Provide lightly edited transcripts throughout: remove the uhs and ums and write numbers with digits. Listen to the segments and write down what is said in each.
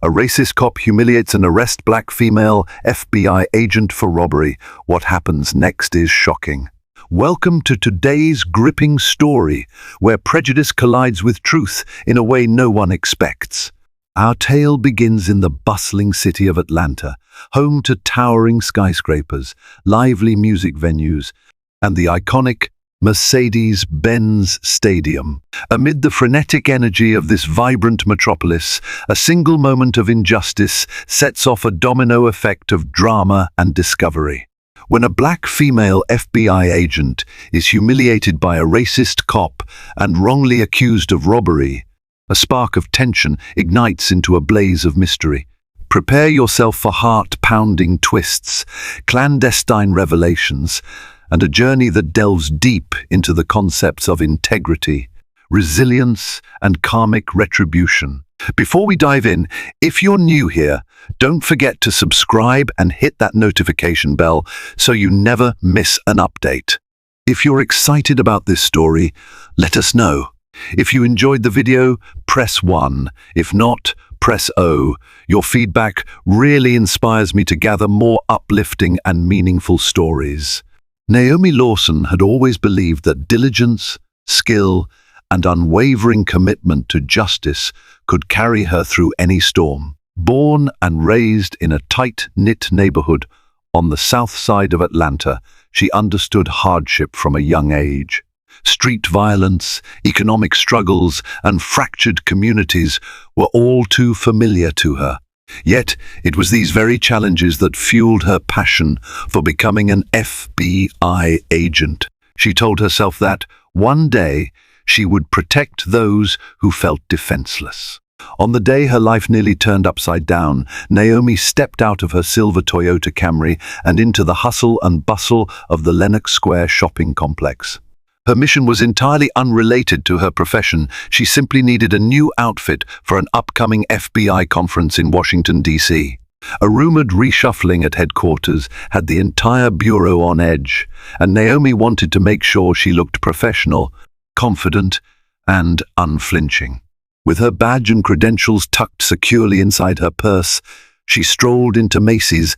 A racist cop humiliates and arrests black female FBI agent for robbery. What happens next is shocking. Welcome to today's gripping story, where prejudice collides with truth in a way no one expects. Our tale begins in the bustling city of Atlanta, home to towering skyscrapers, lively music venues, and the iconic Mercedes-Benz Stadium. Amid the frenetic energy of this vibrant metropolis, a single moment of injustice sets off a domino effect of drama and discovery. When a black female FBI agent is humiliated by a racist cop and wrongly accused of robbery, a spark of tension ignites into a blaze of mystery. Prepare yourself for heart-pounding twists, clandestine revelations, and a journey that delves deep into the concepts of integrity, resilience, and karmic retribution. Before we dive in, if you're new here, don't forget to subscribe and hit that notification bell so you never miss an update. If you're excited about this story, let us know. If you enjoyed the video, press 1. If not, press O. Your feedback really inspires me to gather more uplifting and meaningful stories. Naomi Lawson had always believed that diligence, skill, and unwavering commitment to justice could carry her through any storm. Born and raised in a tight-knit neighborhood on the south side of Atlanta, she understood hardship from a young age. Street violence, economic struggles, and fractured communities were all too familiar to her. Yet, it was these very challenges that fueled her passion for becoming an FBI agent. She told herself that, one day, she would protect those who felt defenseless. On the day her life nearly turned upside down, Naomi stepped out of her silver Toyota Camry and into the hustle and bustle of the Lenox Square shopping complex. Her mission was entirely unrelated to her profession. She simply needed a new outfit for an upcoming FBI conference in Washington, D.C. A rumored reshuffling at headquarters had the entire bureau on edge, and Naomi wanted to make sure she looked professional, confident, and unflinching. With her badge and credentials tucked securely inside her purse, she strolled into Macy's,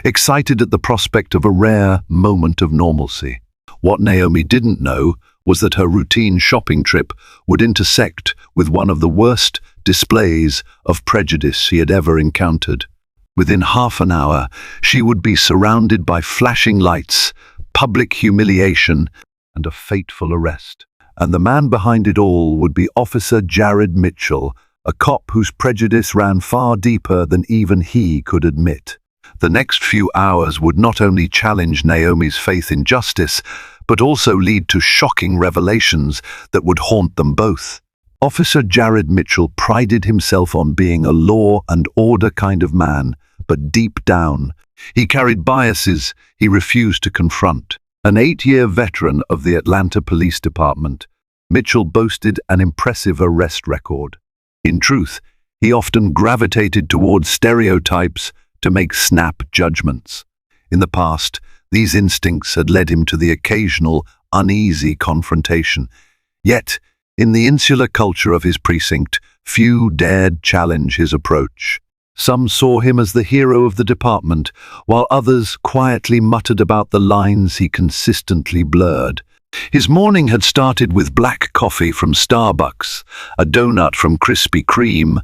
excited at the prospect of a rare moment of normalcy. What Naomi didn't know was that her routine shopping trip would intersect with one of the worst displays of prejudice she had ever encountered. Within half an hour, she would be surrounded by flashing lights, public humiliation, and a fateful arrest. And the man behind it all would be Officer Jared Mitchell, a cop whose prejudice ran far deeper than even he could admit. The next few hours would not only challenge Naomi's faith in justice, but also lead to shocking revelations that would haunt them both. Officer Jared Mitchell prided himself on being a law and order kind of man, but deep down, he carried biases he refused to confront. An 8-year veteran of the Atlanta Police Department, Mitchell boasted an impressive arrest record. In truth, he often gravitated towards stereotypes to make snap judgments. In the past, these instincts had led him to the occasional, uneasy confrontation. Yet, in the insular culture of his precinct, few dared challenge his approach. Some saw him as the hero of the department, while others quietly muttered about the lines he consistently blurred. His morning had started with black coffee from Starbucks, a donut from Krispy Kreme,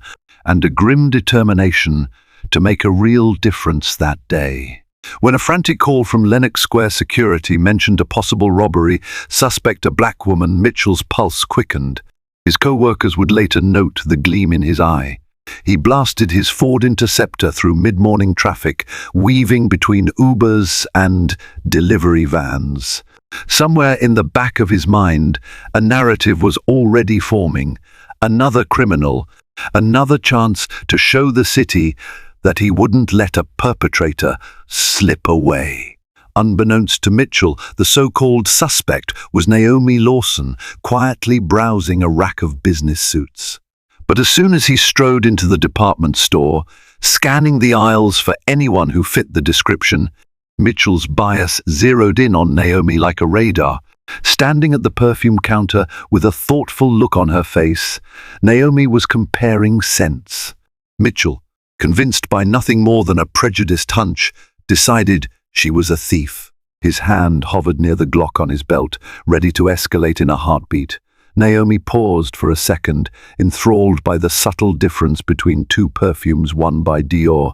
and a grim determination to make a real difference that day. When a frantic call from Lenox Square security mentioned a possible robbery suspect, a black woman, Mitchell's pulse quickened. His co-workers would later note the gleam in his eye. He blasted his Ford Interceptor through mid-morning traffic, weaving between Ubers and delivery vans. Somewhere in the back of his mind, a narrative was already forming. Another criminal, another chance to show the city that he wouldn't let a perpetrator slip away. Unbeknownst to Mitchell, the so-called suspect was Naomi Lawson, quietly browsing a rack of business suits. But as soon as he strode into the department store, scanning the aisles for anyone who fit the description, Mitchell's bias zeroed in on Naomi like a radar. Standing at the perfume counter with a thoughtful look on her face, Naomi was comparing scents. Mitchell, convinced by nothing more than a prejudiced hunch, decided she was a thief. His hand hovered near the Glock on his belt, ready to escalate in a heartbeat. Naomi paused for a second, enthralled by the subtle difference between two perfumes, one by Dior,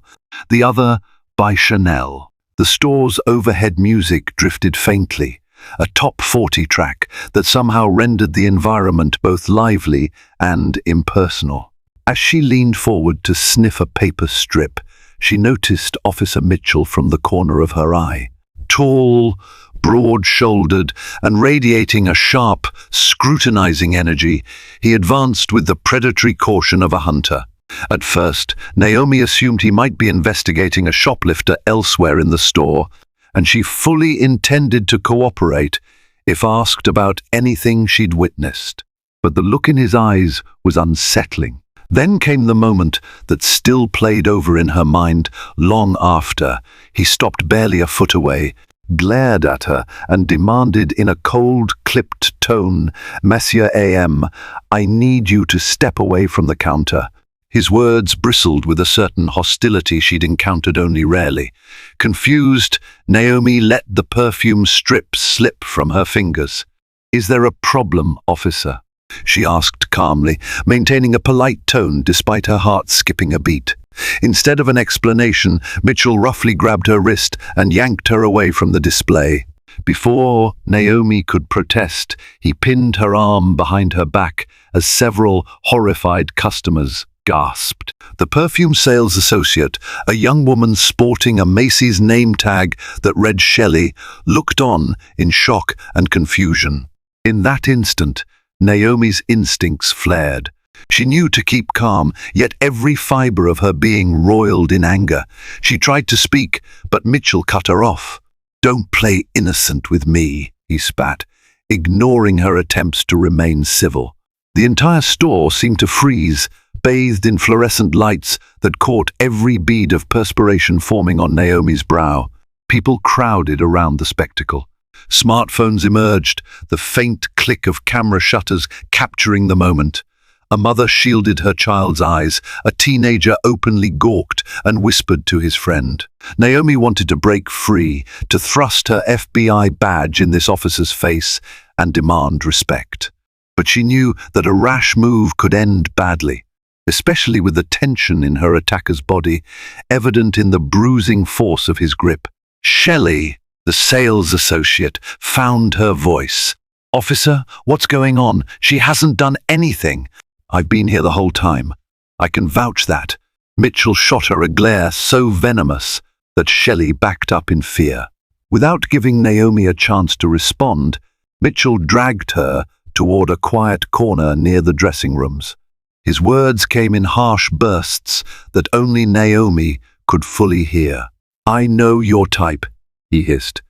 the other by Chanel. The store's overhead music drifted faintly, a top 40 track that somehow rendered the environment both lively and impersonal. As she leaned forward to sniff a paper strip, she noticed Officer Mitchell from the corner of her eye. Tall, broad-shouldered, and radiating a sharp, scrutinizing energy, he advanced with the predatory caution of a hunter. At first, Naomi assumed he might be investigating a shoplifter elsewhere in the store, and she fully intended to cooperate if asked about anything she'd witnessed. But the look in his eyes was unsettling. Then came the moment that still played over in her mind long after. He stopped barely a foot away, glared at her, and demanded in a cold, clipped tone, "Monsieur AM, I need you to step away from the counter." His words bristled with a certain hostility she'd encountered only rarely. Confused, Naomi let the perfume strip slip from her fingers. "Is there a problem, officer?" she asked calmly, maintaining a polite tone despite her heart skipping a beat. Instead of an explanation, Mitchell roughly grabbed her wrist and yanked her away from the display. Before Naomi could protest, he pinned her arm behind her back as several horrified customers gasped. The perfume sales associate, a young woman sporting a Macy's name tag that read Shelley, looked on in shock and confusion. In that instant, Naomi's instincts flared. She knew to keep calm, yet every fiber of her being roiled in anger. She tried to speak, but Mitchell cut her off. "Don't play innocent with me," he spat, ignoring her attempts to remain civil. The entire store seemed to freeze, bathed in fluorescent lights that caught every bead of perspiration forming on Naomi's brow. People crowded around the spectacle. Smartphones emerged, the faint click of camera shutters capturing the moment. A mother shielded her child's eyes, a teenager openly gawked and whispered to his friend. Naomi wanted to break free, to thrust her FBI badge in this officer's face and demand respect. But she knew that a rash move could end badly, especially with the tension in her attacker's body, evident in the bruising force of his grip. Shelley, the sales associate, found her voice. "Officer, what's going on? She hasn't done anything." "I've been here the whole time. I can vouch that." Mitchell shot her a glare so venomous that Shelley backed up in fear. Without giving Naomi a chance to respond, Mitchell dragged her toward a quiet corner near the dressing rooms. His words came in harsh bursts that only Naomi could fully hear. "I know your type," he hissed.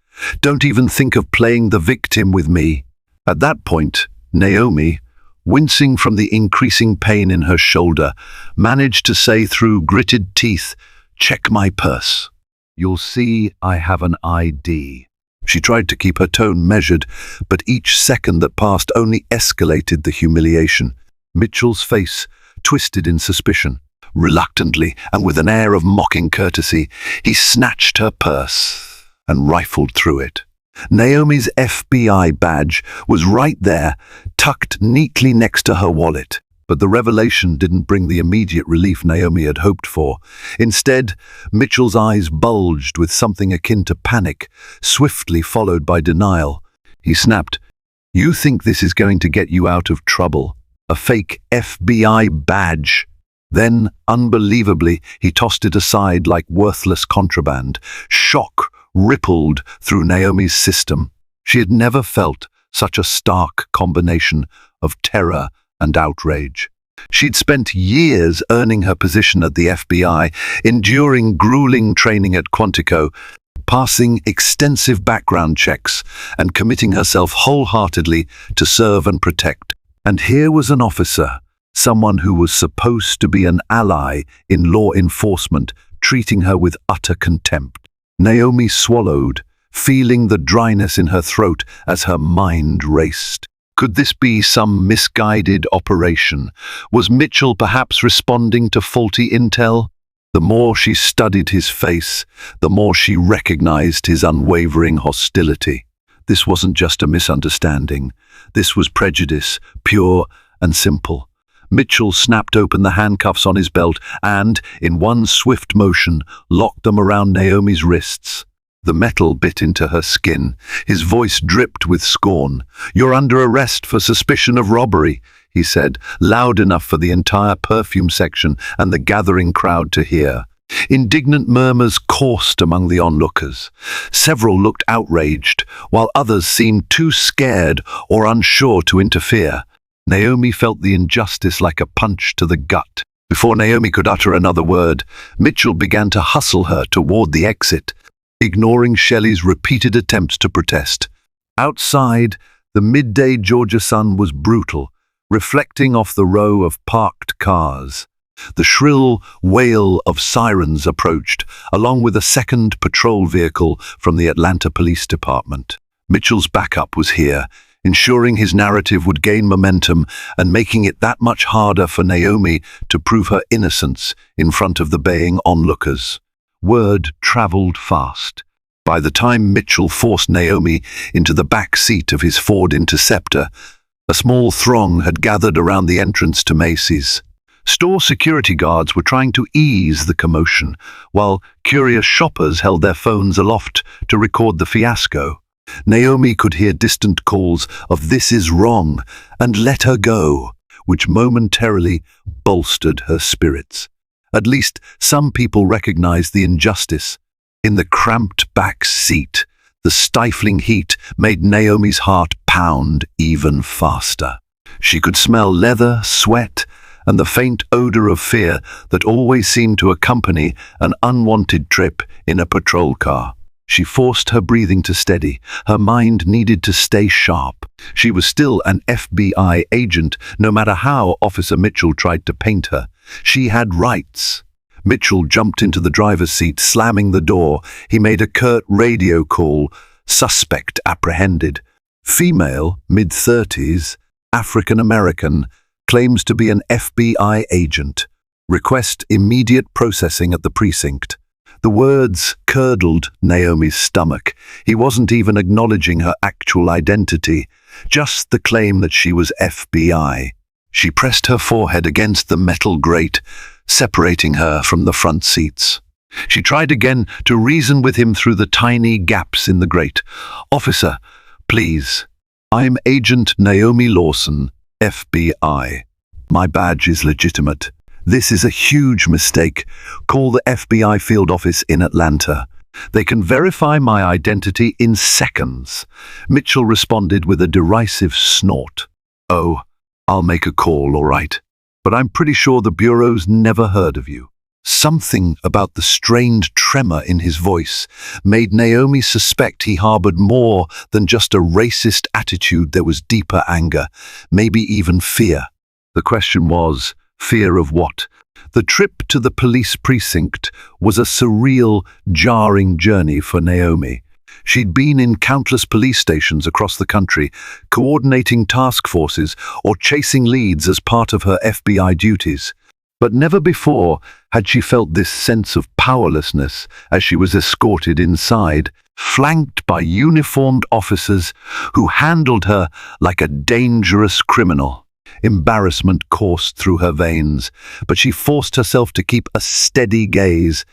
"Don't even think of playing the victim with me." At that point, Naomi, wincing from the increasing pain in her shoulder, managed to say through gritted teeth, "Check my purse. You'll see I have an ID." She tried to keep her tone measured, but each second that passed only escalated the humiliation. Mitchell's face twisted in suspicion. Reluctantly, and with an air of mocking courtesy, he snatched her purse and rifled through it. Naomi's FBI badge was right there, tucked neatly next to her wallet. But the revelation didn't bring the immediate relief Naomi had hoped for. Instead, Mitchell's eyes bulged with something akin to panic, swiftly followed by denial. He snapped, "You think this is going to get you out of trouble? A fake FBI badge?" Then, unbelievably, he tossed it aside like worthless contraband. Shock rippled through Naomi's system. She had never felt such a stark combination of terror and outrage. She'd spent years earning her position at the FBI, enduring grueling training at Quantico, passing extensive background checks, and committing herself wholeheartedly to serve and protect. And here was an officer, someone who was supposed to be an ally in law enforcement, treating her with utter contempt. Naomi swallowed, feeling the dryness in her throat as her mind raced. Could this be some misguided operation? Was Mitchell perhaps responding to faulty intel? The more she studied his face, the more she recognized his unwavering hostility. This wasn't just a misunderstanding. This was prejudice, pure and simple. Mitchell snapped open the handcuffs on his belt and, in one swift motion, locked them around Naomi's wrists. The metal bit into her skin. His voice dripped with scorn. "You're under arrest for suspicion of robbery," he said, loud enough for the entire perfume section and the gathering crowd to hear. Indignant murmurs coursed among the onlookers. Several looked outraged, while others seemed too scared or unsure to interfere. Naomi felt the injustice like a punch to the gut. Before Naomi could utter another word, Mitchell began to hustle her toward the exit, ignoring Shelley's repeated attempts to protest. Outside, the midday Georgia sun was brutal, reflecting off the row of parked cars. The shrill wail of sirens approached, along with a second patrol vehicle from the Atlanta Police Department. Mitchell's backup was here, ensuring his narrative would gain momentum and making it that much harder for Naomi to prove her innocence in front of the baying onlookers. Word traveled fast. By the time Mitchell forced Naomi into the back seat of his Ford Interceptor, a small throng had gathered around the entrance to Macy's. Store security guards were trying to ease the commotion, while curious shoppers held their phones aloft to record the fiasco. Naomi could hear distant calls of "this is wrong" and "let her go," which momentarily bolstered her spirits. At least some people recognized the injustice. In the cramped back seat, the stifling heat made Naomi's heart pound even faster. She could smell leather, sweat, and the faint odor of fear that always seemed to accompany an unwanted trip in a patrol car. She forced her breathing to steady. Her mind needed to stay sharp. She was still an FBI agent, no matter how Officer Mitchell tried to paint her. She had rights. Mitchell jumped into the driver's seat, slamming the door. He made a curt radio call. Suspect apprehended. Female, mid-30s, African-American, claims to be an FBI agent. Request immediate processing at the precinct. The words curdled Naomi's stomach. He wasn't even acknowledging her actual identity, just the claim that she was FBI. She pressed her forehead against the metal grate, separating her from the front seats. She tried again to reason with him through the tiny gaps in the grate. "Officer, please. I'm Agent Naomi Lawson, FBI. My badge is legitimate. This is a huge mistake. Call the FBI field office in Atlanta. They can verify my identity in seconds." Mitchell responded with a derisive snort. "Oh, I'll make a call, all right. But I'm pretty sure the Bureau's never heard of you." Something about the strained tremor in his voice made Naomi suspect he harbored more than just a racist attitude. There was deeper anger, maybe even fear. The question was, fear of what? The trip to the police precinct was a surreal, jarring journey for Naomi. She'd been in countless police stations across the country, coordinating task forces or chasing leads as part of her FBI duties. But never before had she felt this sense of powerlessness as she was escorted inside, flanked by uniformed officers who handled her like a dangerous criminal. Embarrassment coursed through her veins, but she forced herself to keep a steady gaze,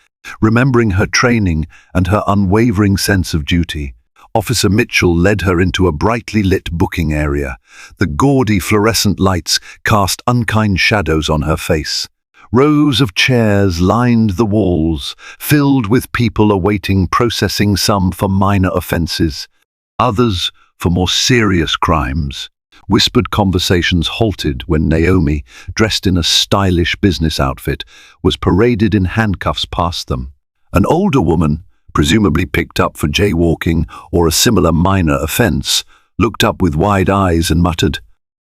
remembering her training and her unwavering sense of duty. Officer Mitchell led her into a brightly lit booking area. The gaudy fluorescent lights cast unkind shadows on her face. Rows of chairs lined the walls, filled with people awaiting processing, some for minor offenses, others for more serious crimes. Whispered conversations halted when Naomi, dressed in a stylish business outfit, was paraded in handcuffs past them. An older woman, presumably picked up for jaywalking or a similar minor offense, looked up with wide eyes and muttered,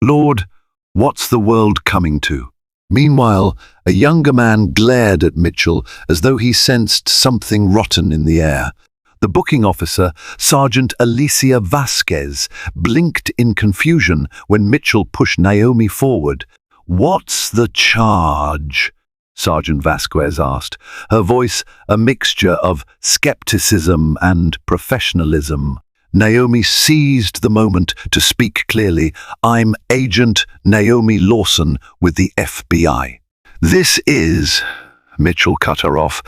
"Lord, what's the world coming to?" Meanwhile, a younger man glared at Mitchell as though he sensed something rotten in the air. The booking officer, Sergeant Alicia Vasquez, blinked in confusion when Mitchell pushed Naomi forward. "What's the charge?" Sergeant Vasquez asked, her voice a mixture of skepticism and professionalism. Naomi seized the moment to speak clearly. I'm Agent Naomi Lawson with the FBI. This is... Mitchell cut her off.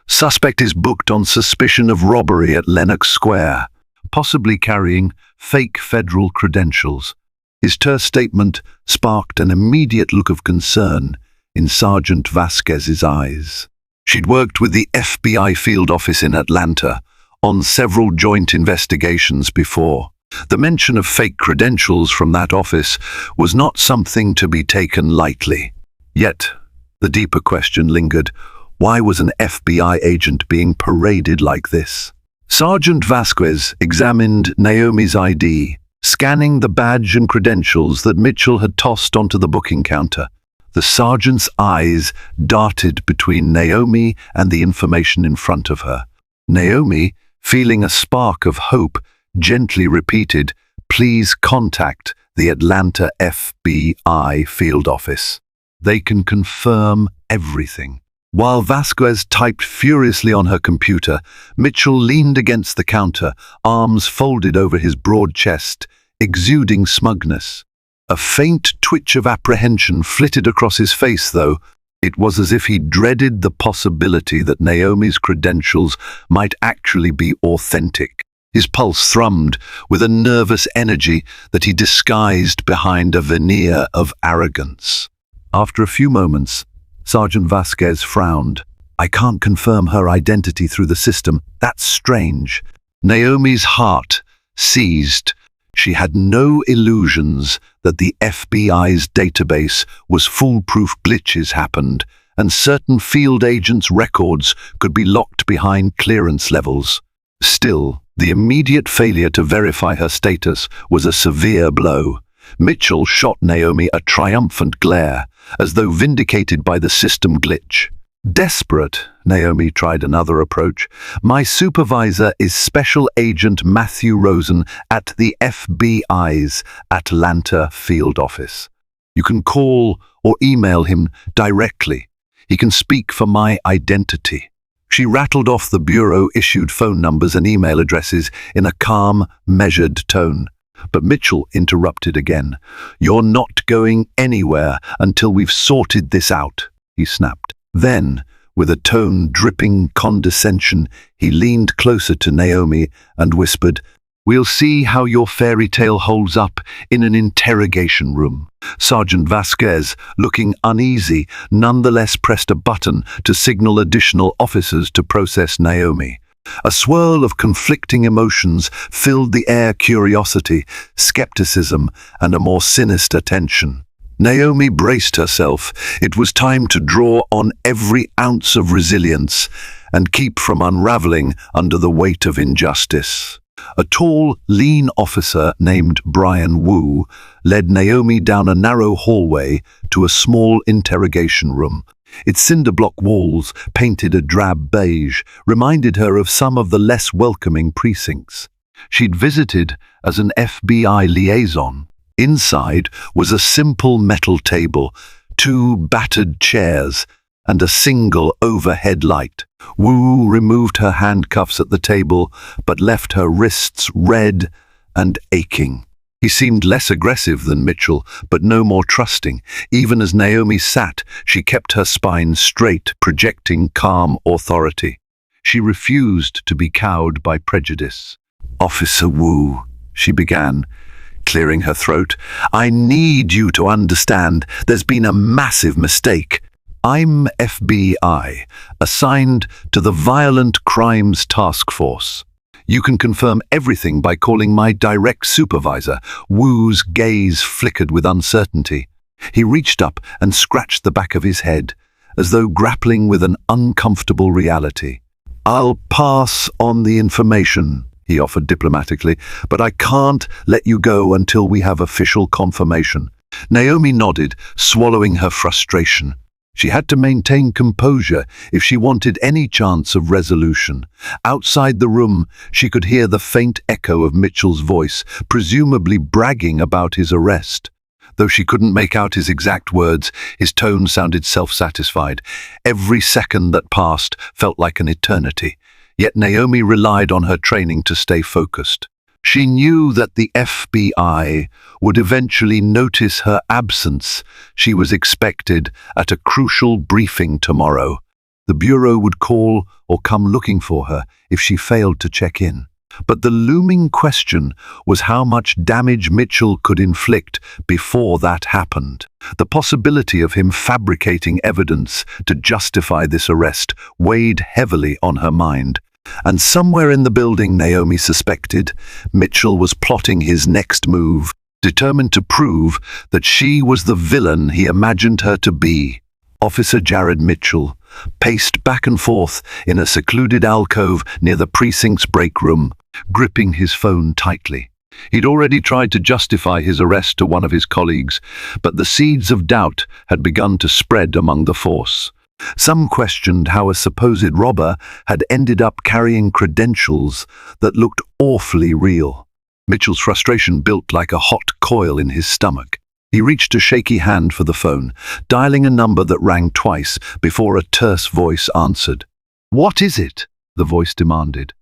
Suspect is booked on suspicion of robbery at Lenox Square, possibly carrying fake federal credentials. His terse statement sparked an immediate look of concern in Sergeant Vasquez's eyes. She'd worked with the FBI field office in Atlanta on several joint investigations before. The mention of fake credentials from that office was not something to be taken lightly. Yet, the deeper question lingered. Why was an FBI agent being paraded like this? Sergeant Vasquez examined Naomi's ID, scanning the badge and credentials that Mitchell had tossed onto the booking counter. The sergeant's eyes darted between Naomi and the information in front of her. Naomi, feeling a spark of hope, gently repeated, "Please contact the Atlanta FBI field office. They can confirm everything." While Vasquez typed furiously on her computer, Mitchell leaned against the counter, arms folded over his broad chest, exuding smugness. A faint twitch of apprehension flitted across his face, though. It was as if he dreaded the possibility that Naomi's credentials might actually be authentic. His pulse thrummed with a nervous energy that he disguised behind a veneer of arrogance. After a few moments, Sergeant Vasquez frowned. "I can't confirm her identity through the system. That's strange." Naomi's heart seized. She had no illusions that the FBI's database was foolproof. Glitches happened, and certain field agents' records could be locked behind clearance levels. Still, the immediate failure to verify her status was a severe blow. Mitchell shot Naomi a triumphant glare, as though vindicated by the system glitch. Desperate, Naomi tried another approach. "My supervisor is Special Agent Matthew Rosen at the FBI's Atlanta field office. You can call or email him directly. He can speak for my identity." She rattled off the bureau-issued phone numbers and email addresses in a calm, measured tone. But Mitchell interrupted again. "You're not going anywhere until we've sorted this out," he snapped. Then, with a tone dripping condescension, he leaned closer to Naomi and whispered, "We'll see how your fairy tale holds up in an interrogation room." Sergeant Vasquez, looking uneasy, nonetheless pressed a button to signal additional officers to process Naomi. A swirl of conflicting emotions filled the air: curiosity, skepticism, and a more sinister tension. Naomi braced herself. It was time to draw on every ounce of resilience and keep from unraveling under the weight of injustice. A tall, lean officer named Brian Wu led Naomi down a narrow hallway to a small interrogation room. Its cinder-block walls, painted a drab beige, reminded her of some of the less welcoming precincts she'd visited as an FBI liaison. Inside was a simple metal table, 2 battered chairs, and a single overhead light. Wu removed her handcuffs at the table, but left her wrists red and aching. He seemed less aggressive than Mitchell, but no more trusting. Even as Naomi sat, she kept her spine straight, projecting calm authority. She refused to be cowed by prejudice. "Officer Wu," she began, clearing her throat, "I need you to understand there's been a massive mistake. I'm FBI, assigned to the Violent Crimes Task Force. You can confirm everything by calling my direct supervisor." Wu's gaze flickered with uncertainty. He reached up and scratched the back of his head, as though grappling with an uncomfortable reality. "I'll pass on the information," he offered diplomatically, "but I can't let you go until we have official confirmation." Naomi nodded, swallowing her frustration. She had to maintain composure if she wanted any chance of resolution. Outside the room, she could hear the faint echo of Mitchell's voice, presumably bragging about his arrest. Though she couldn't make out his exact words, his tone sounded self-satisfied. Every second that passed felt like an eternity. Yet Naomi relied on her training to stay focused. She knew that the FBI would eventually notice her absence. She was expected at a crucial briefing tomorrow. The Bureau would call or come looking for her if she failed to check in. But the looming question was how much damage Mitchell could inflict before that happened. The possibility of him fabricating evidence to justify this arrest weighed heavily on her mind. And somewhere in the building, Naomi suspected, Mitchell was plotting his next move, determined to prove that she was the villain he imagined her to be. Officer Jared Mitchell paced back and forth in a secluded alcove near the precinct's break room, gripping his phone tightly. He'd already tried to justify his arrest to one of his colleagues, but the seeds of doubt had begun to spread among the force. Some questioned how a supposed robber had ended up carrying credentials that looked awfully real. Mitchell's frustration built like a hot coil in his stomach. He reached a shaky hand for the phone, dialing a number that rang twice before a terse voice answered. "What is it?" the voice demanded.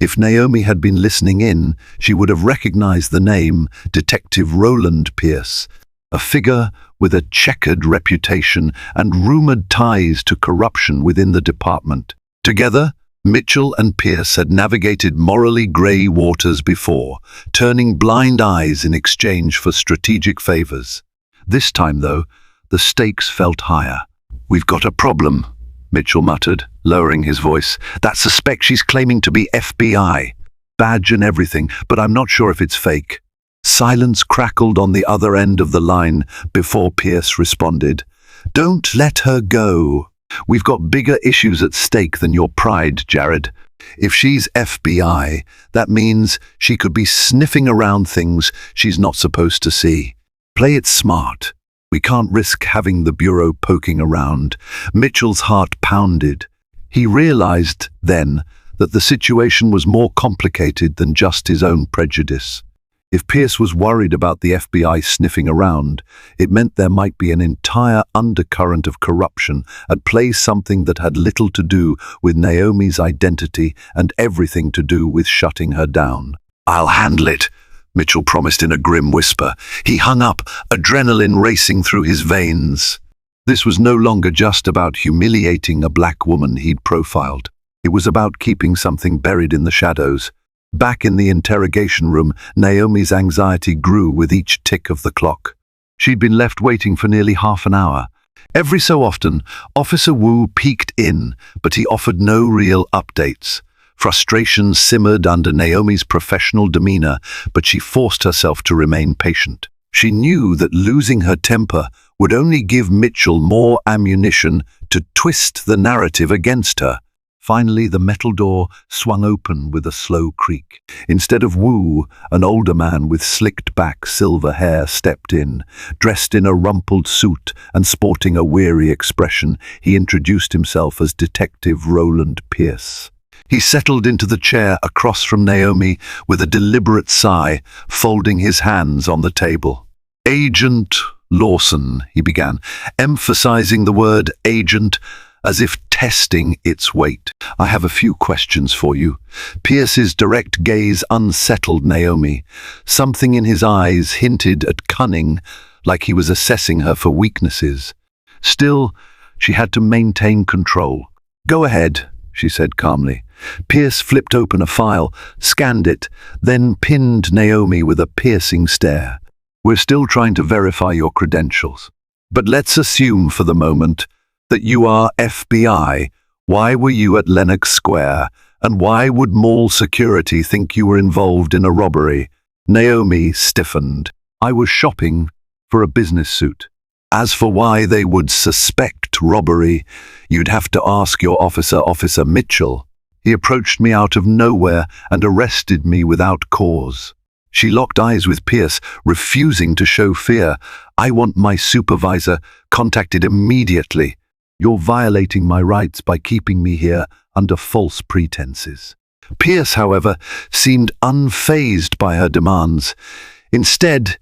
If Naomi had been listening in, she would have recognized the name Detective Roland Pierce, a figure with a checkered reputation and rumored ties to corruption within the department. Together, Mitchell and Pierce had navigated morally grey waters before, turning blind eyes in exchange for strategic favors. This time, though, the stakes felt higher. "We've got a problem," Mitchell muttered, lowering his voice. "That suspect she's claiming to be FBI. Badge and everything, but I'm not sure if it's fake." Silence crackled on the other end of the line before Pierce responded. "Don't let her go. We've got bigger issues at stake than your pride, Jared. If she's FBI, that means she could be sniffing around things she's not supposed to see. Play it smart. We can't risk having the Bureau poking around." Mitchell's heart pounded. He realized then that the situation was more complicated than just his own prejudice. If Pierce was worried about the FBI sniffing around, it meant there might be an entire undercurrent of corruption at play, something that had little to do with Naomi's identity and everything to do with shutting her down. "I'll handle it," Mitchell promised in a grim whisper. He hung up, adrenaline racing through his veins. This was no longer just about humiliating a black woman he'd profiled. It was about keeping something buried in the shadows. Back in the interrogation room, Naomi's anxiety grew with each tick of the clock. She'd been left waiting for nearly half an hour. Every so often, Officer Wu peeked in, but he offered no real updates. Frustration simmered under Naomi's professional demeanor, but she forced herself to remain patient. She knew that losing her temper would only give Mitchell more ammunition to twist the narrative against her. Finally, the metal door swung open with a slow creak. Instead of Wu, an older man with slicked-back silver hair stepped in. Dressed in a rumpled suit and sporting a weary expression, he introduced himself as Detective Roland Pierce. He settled into the chair across from Naomi with a deliberate sigh, folding his hands on the table. "Agent Lawson," he began, emphasizing the word agent as if testing its weight. "I have a few questions for you." Pierce's direct gaze unsettled Naomi. Something in his eyes hinted at cunning, like he was assessing her for weaknesses. Still, she had to maintain control. "Go ahead," she said calmly. Pierce flipped open a file, scanned it, then pinned Naomi with a piercing stare. "We're still trying to verify your credentials. But let's assume for the moment that you are FBI. Why were you at Lenox Square? And why would mall security think you were involved in a robbery?" Naomi stiffened. "I was shopping for a business suit." "As for why they would suspect robbery, you'd have to ask your officer, Officer Mitchell. He approached me out of nowhere and arrested me without cause." She locked eyes with Pierce, refusing to show fear. "I want my supervisor contacted immediately. You're violating my rights by keeping me here under false pretenses." Pierce, however, seemed unfazed by her demands. Instead,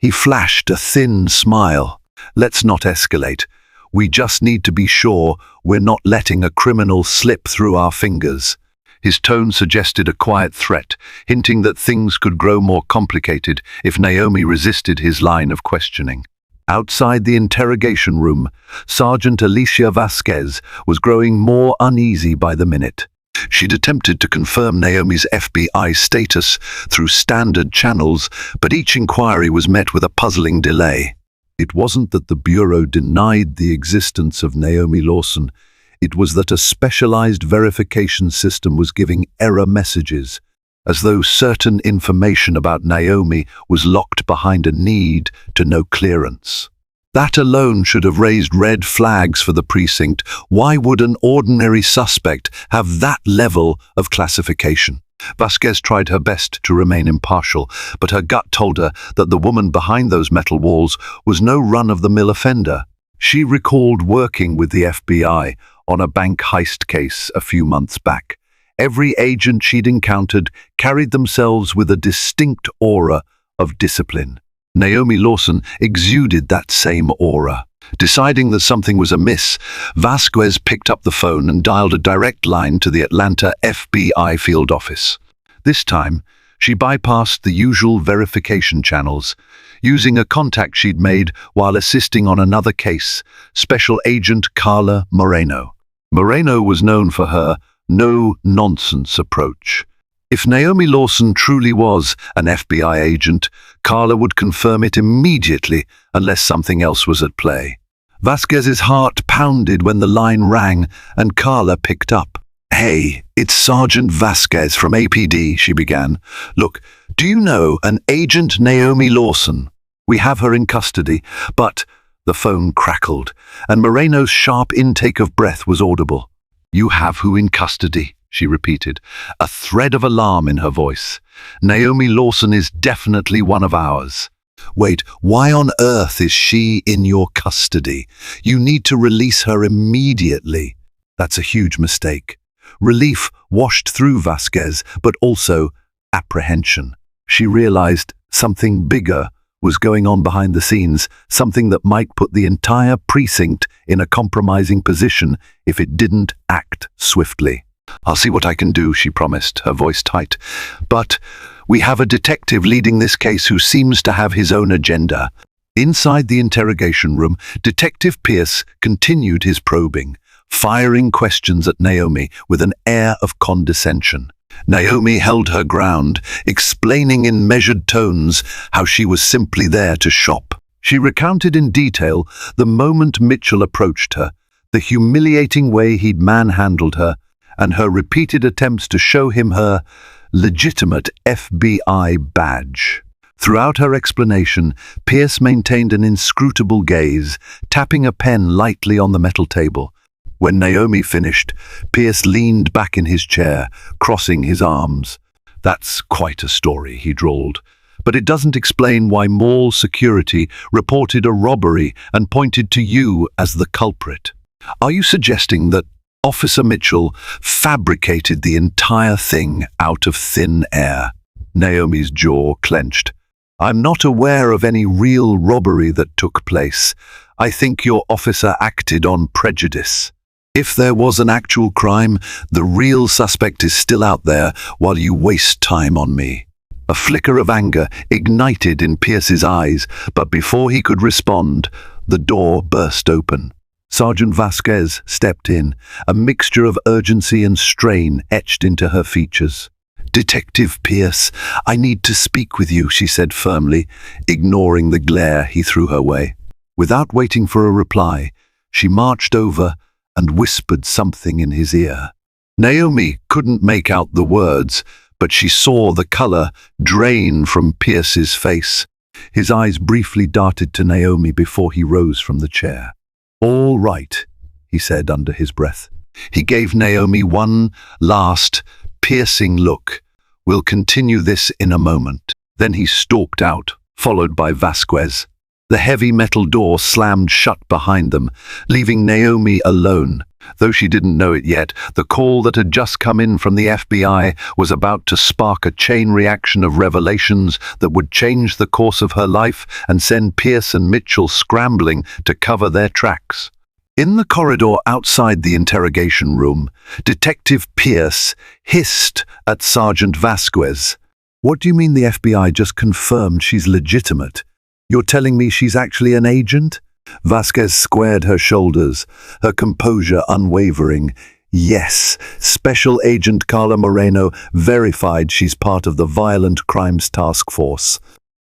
He flashed a thin smile. Let's not escalate. We just need to be sure we're not letting a criminal slip through our fingers. His tone suggested a quiet threat, hinting that things could grow more complicated if Naomi resisted his line of questioning. Outside the interrogation room, Sergeant Alicia Vasquez was growing more uneasy by the minute. She'd attempted to confirm Naomi's FBI status through standard channels, but each inquiry was met with a puzzling delay. It wasn't that the Bureau denied the existence of Naomi Lawson. It was that a specialized verification system was giving error messages, as though certain information about Naomi was locked behind a need to know clearance. That alone should have raised red flags for the precinct. Why would an ordinary suspect have that level of classification? Vasquez tried her best to remain impartial, but her gut told her that the woman behind those metal walls was no run-of-the-mill offender. She recalled working with the FBI on a bank heist case a few months back. Every agent she'd encountered carried themselves with a distinct aura of discipline. Naomi Lawson exuded that same aura. Deciding that something was amiss, Vasquez picked up the phone and dialed a direct line to the Atlanta FBI field office. This time, she bypassed the usual verification channels, using a contact she'd made while assisting on another case, Special Agent Carla Moreno. Moreno was known for her no-nonsense approach. If Naomi Lawson truly was an FBI agent, Carla would confirm it immediately unless something else was at play. Vasquez's heart pounded when the line rang and Carla picked up. "Hey, it's Sergeant Vasquez from APD," she began. "Look, do you know an Agent Naomi Lawson? We have her in custody, but—" The phone crackled, and Moreno's sharp intake of breath was audible. "You have who in custody?" she repeated, a thread of alarm in her voice. "Naomi Lawson is definitely one of ours." "Wait, why on earth is she in your custody? You need to release her immediately." That's a huge mistake. Relief washed through Vasquez, but also apprehension. She realized something bigger was going on behind the scenes, something that might put the entire precinct in a compromising position if it didn't act swiftly. "I'll see what I can do," she promised, her voice tight. "But we have a detective leading this case who seems to have his own agenda." Inside the interrogation room, Detective Pierce continued his probing, firing questions at Naomi with an air of condescension. Naomi held her ground, explaining in measured tones how she was simply there to shop. She recounted in detail the moment Mitchell approached her, the humiliating way he'd manhandled her, and her repeated attempts to show him her legitimate FBI badge. Throughout her explanation, Pierce maintained an inscrutable gaze, tapping a pen lightly on the metal table. When Naomi finished, Pierce leaned back in his chair, crossing his arms. "That's quite a story," he drawled. "But it doesn't explain why mall security reported a robbery and pointed to you as the culprit. Are you suggesting that Officer Mitchell fabricated the entire thing out of thin air?" Naomi's jaw clenched. "I'm not aware of any real robbery that took place. I think your officer acted on prejudice. If there was an actual crime, the real suspect is still out there while you waste time on me." A flicker of anger ignited in Pierce's eyes, but before he could respond, the door burst open. Sergeant Vasquez stepped in, a mixture of urgency and strain etched into her features. "Detective Pierce, I need to speak with you," she said firmly, ignoring the glare he threw her way. Without waiting for a reply, she marched over and whispered something in his ear. Naomi couldn't make out the words, but she saw the color drain from Pierce's face. His eyes briefly darted to Naomi before he rose from the chair. "All right," he said under his breath. He gave Naomi one last, piercing look. "We'll continue this in a moment." Then he stalked out, followed by Vasquez. The heavy metal door slammed shut behind them, leaving Naomi alone. Though she didn't know it yet, the call that had just come in from the FBI was about to spark a chain reaction of revelations that would change the course of her life and send Pierce and Mitchell scrambling to cover their tracks. In the corridor outside the interrogation room, Detective Pierce hissed at Sergeant Vasquez. "What do you mean the FBI just confirmed she's legitimate? You're telling me she's actually an agent?" Vasquez squared her shoulders, her composure unwavering. "Yes, Special Agent Carla Moreno verified she's part of the Violent Crimes Task Force.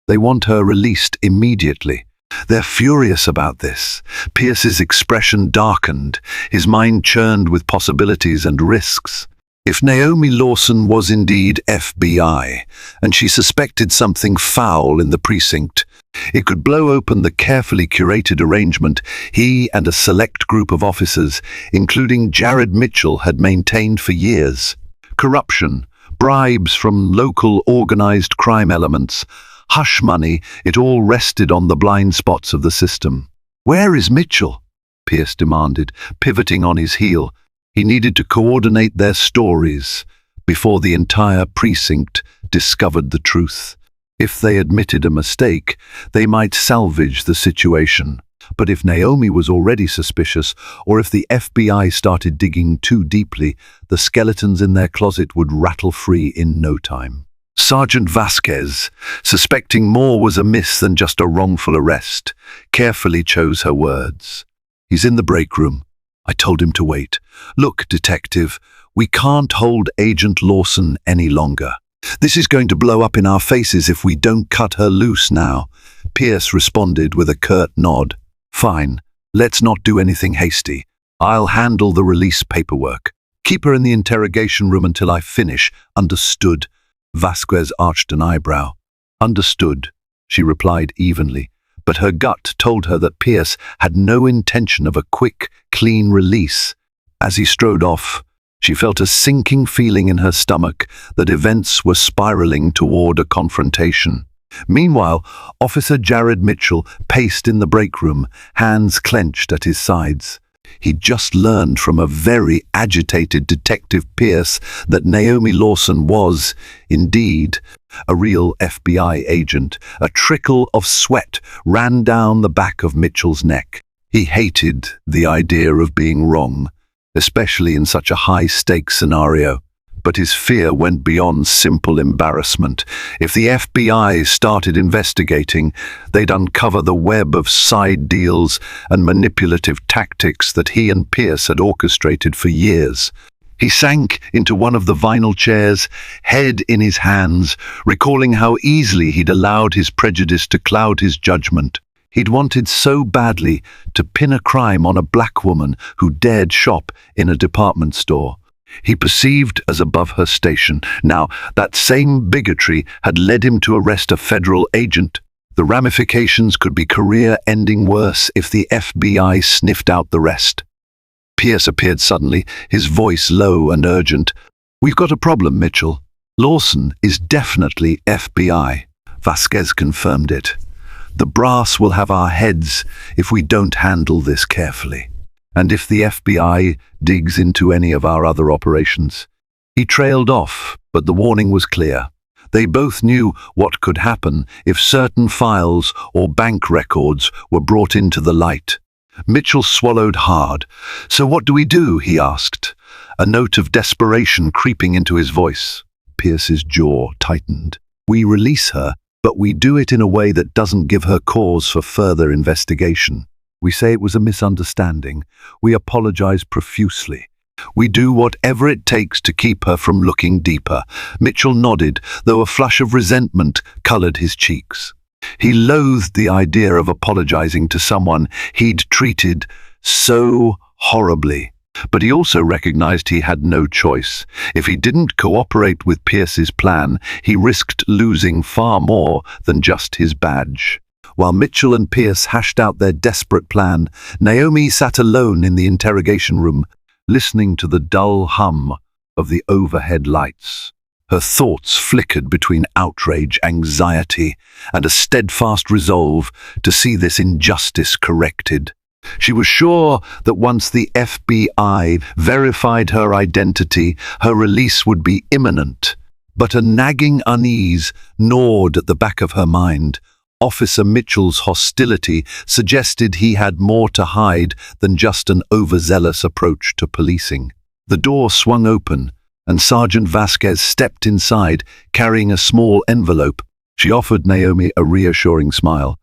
They want her released immediately." They're furious about this. Pierce's expression darkened, his mind churned with possibilities and risks. If Naomi Lawson was indeed FBI, and she suspected something foul in the precinct, it could blow open the carefully curated arrangement he and a select group of officers, including Jared Mitchell, had maintained for years. Corruption, bribes from local organized crime elements, hush money, it all rested on the blind spots of the system. "Where is Mitchell?" Pierce demanded, pivoting on his heel. He needed to coordinate their stories before the entire precinct discovered the truth. If they admitted a mistake, they might salvage the situation. But if Naomi was already suspicious, or if the FBI started digging too deeply, the skeletons in their closet would rattle free in no time. Sergeant Vasquez, suspecting more was amiss than just a wrongful arrest, carefully chose her words. "He's in the break room. I told him to wait. Look, detective, we can't hold Agent Lawson any longer. This is going to blow up in our faces if we don't cut her loose now." Pierce responded with a curt nod. "Fine, let's not do anything hasty. I'll handle the release paperwork. Keep her in the interrogation room until I finish. Understood?" Vasquez arched an eyebrow. "Understood," she replied evenly, but her gut told her that Pierce had no intention of a quick, clean release. As he strode off, she felt a sinking feeling in her stomach that events were spiraling toward a confrontation. Meanwhile, Officer Jared Mitchell paced in the break room, hands clenched at his sides. He'd just learned from a very agitated Detective Pierce that Naomi Lawson was, indeed, a real FBI agent. A trickle of sweat ran down the back of Mitchell's neck. He hated the idea of being wrong, especially in such a high-stakes scenario. But his fear went beyond simple embarrassment. If the FBI started investigating, they'd uncover the web of side deals and manipulative tactics that he and Pierce had orchestrated for years. He sank into one of the vinyl chairs, head in his hands, recalling how easily he'd allowed his prejudice to cloud his judgment. He'd wanted so badly to pin a crime on a black woman who dared shop in a department store he perceived as above her station. Now, that same bigotry had led him to arrest a federal agent. The ramifications could be career-ending worse if the FBI sniffed out the rest. Pierce appeared suddenly, his voice low and urgent. "We've got a problem, Mitchell. Lawson is definitely FBI." Vasquez confirmed it. "The brass will have our heads if we don't handle this carefully. And if the FBI digs into any of our other operations." He trailed off, but the warning was clear. They both knew what could happen if certain files or bank records were brought into the light. Mitchell swallowed hard. "So what do we do?" he asked, a note of desperation creeping into his voice. Pierce's jaw tightened. "We release her, but we do it in a way that doesn't give her cause for further investigation. We say it was a misunderstanding. We apologize profusely. We do whatever it takes to keep her from looking deeper." Mitchell nodded, though a flush of resentment colored his cheeks. He loathed the idea of apologizing to someone he'd treated so horribly. But he also recognized he had no choice. If he didn't cooperate with Pierce's plan, he risked losing far more than just his badge. While Mitchell and Pierce hashed out their desperate plan, Naomi sat alone in the interrogation room, listening to the dull hum of the overhead lights. Her thoughts flickered between outrage, anxiety, and a steadfast resolve to see this injustice corrected. She was sure that once the FBI verified her identity, her release would be imminent. But a nagging unease gnawed at the back of her mind. Officer Mitchell's hostility suggested he had more to hide than just an overzealous approach to policing. The door swung open, and Sergeant Vasquez stepped inside, carrying a small envelope. She offered Naomi a reassuring smile.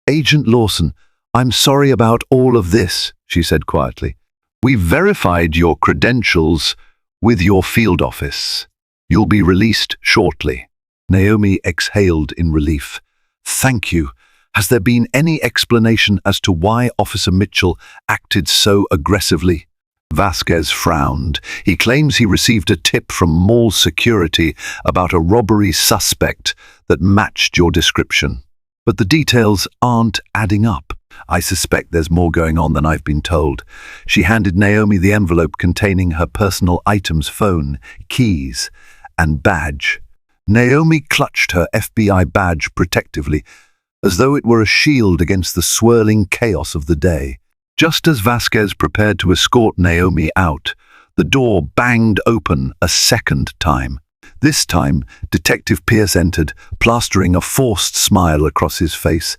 "Agent Lawson, I'm sorry about all of this," she said quietly. "We've verified your credentials with your field office. You'll be released shortly." Naomi exhaled in relief. "Thank you. Has there been any explanation as to why Officer Mitchell acted so aggressively?" Vasquez frowned. "He claims he received a tip from mall security about a robbery suspect that matched your description. But the details aren't adding up. I suspect there's more going on than I've been told." She handed Naomi the envelope containing her personal items, phone, keys, and badge. Naomi clutched her FBI badge protectively, as though it were a shield against the swirling chaos of the day. Just as Vasquez prepared to escort Naomi out, the door banged open a second time. This time, Detective Pierce entered, plastering a forced smile across his face.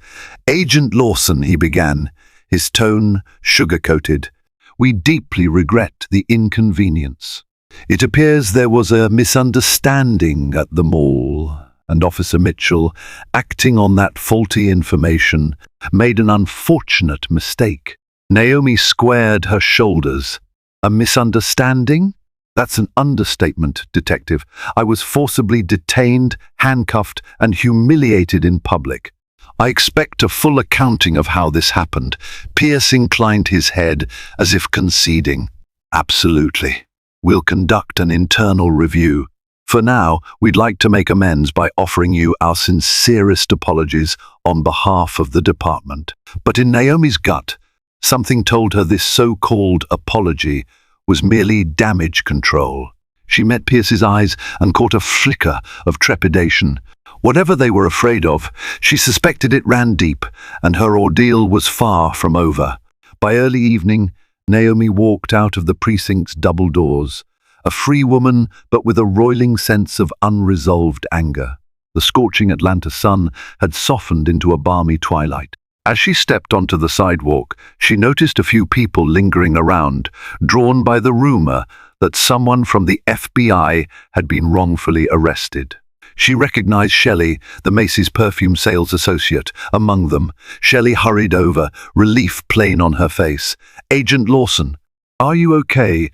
"Agent Lawson," he began, his tone sugar-coated, "we deeply regret the inconvenience. It appears there was a misunderstanding at the mall, and Officer Mitchell, acting on that faulty information, made an unfortunate mistake." Naomi squared her shoulders. "A misunderstanding? That's an understatement, Detective. I was forcibly detained, handcuffed, and humiliated in public. I expect a full accounting of how this happened." Pierce inclined his head as if conceding. "Absolutely. We'll conduct an internal review. For now, we'd like to make amends by offering you our sincerest apologies on behalf of the department." But in Naomi's gut, something told her this so-called apology was merely damage control. She met Pierce's eyes and caught a flicker of trepidation. Whatever they were afraid of, she suspected it ran deep, and her ordeal was far from over. By early evening, Naomi walked out of the precinct's double doors, a free woman but with a roiling sense of unresolved anger. The scorching Atlanta sun had softened into a balmy twilight. As she stepped onto the sidewalk, she noticed a few people lingering around, drawn by the rumor that someone from the FBI had been wrongfully arrested. She recognized Shelley, the Macy's perfume sales associate, among them. Shelley hurried over, relief plain on her face. "Agent Lawson, are you okay?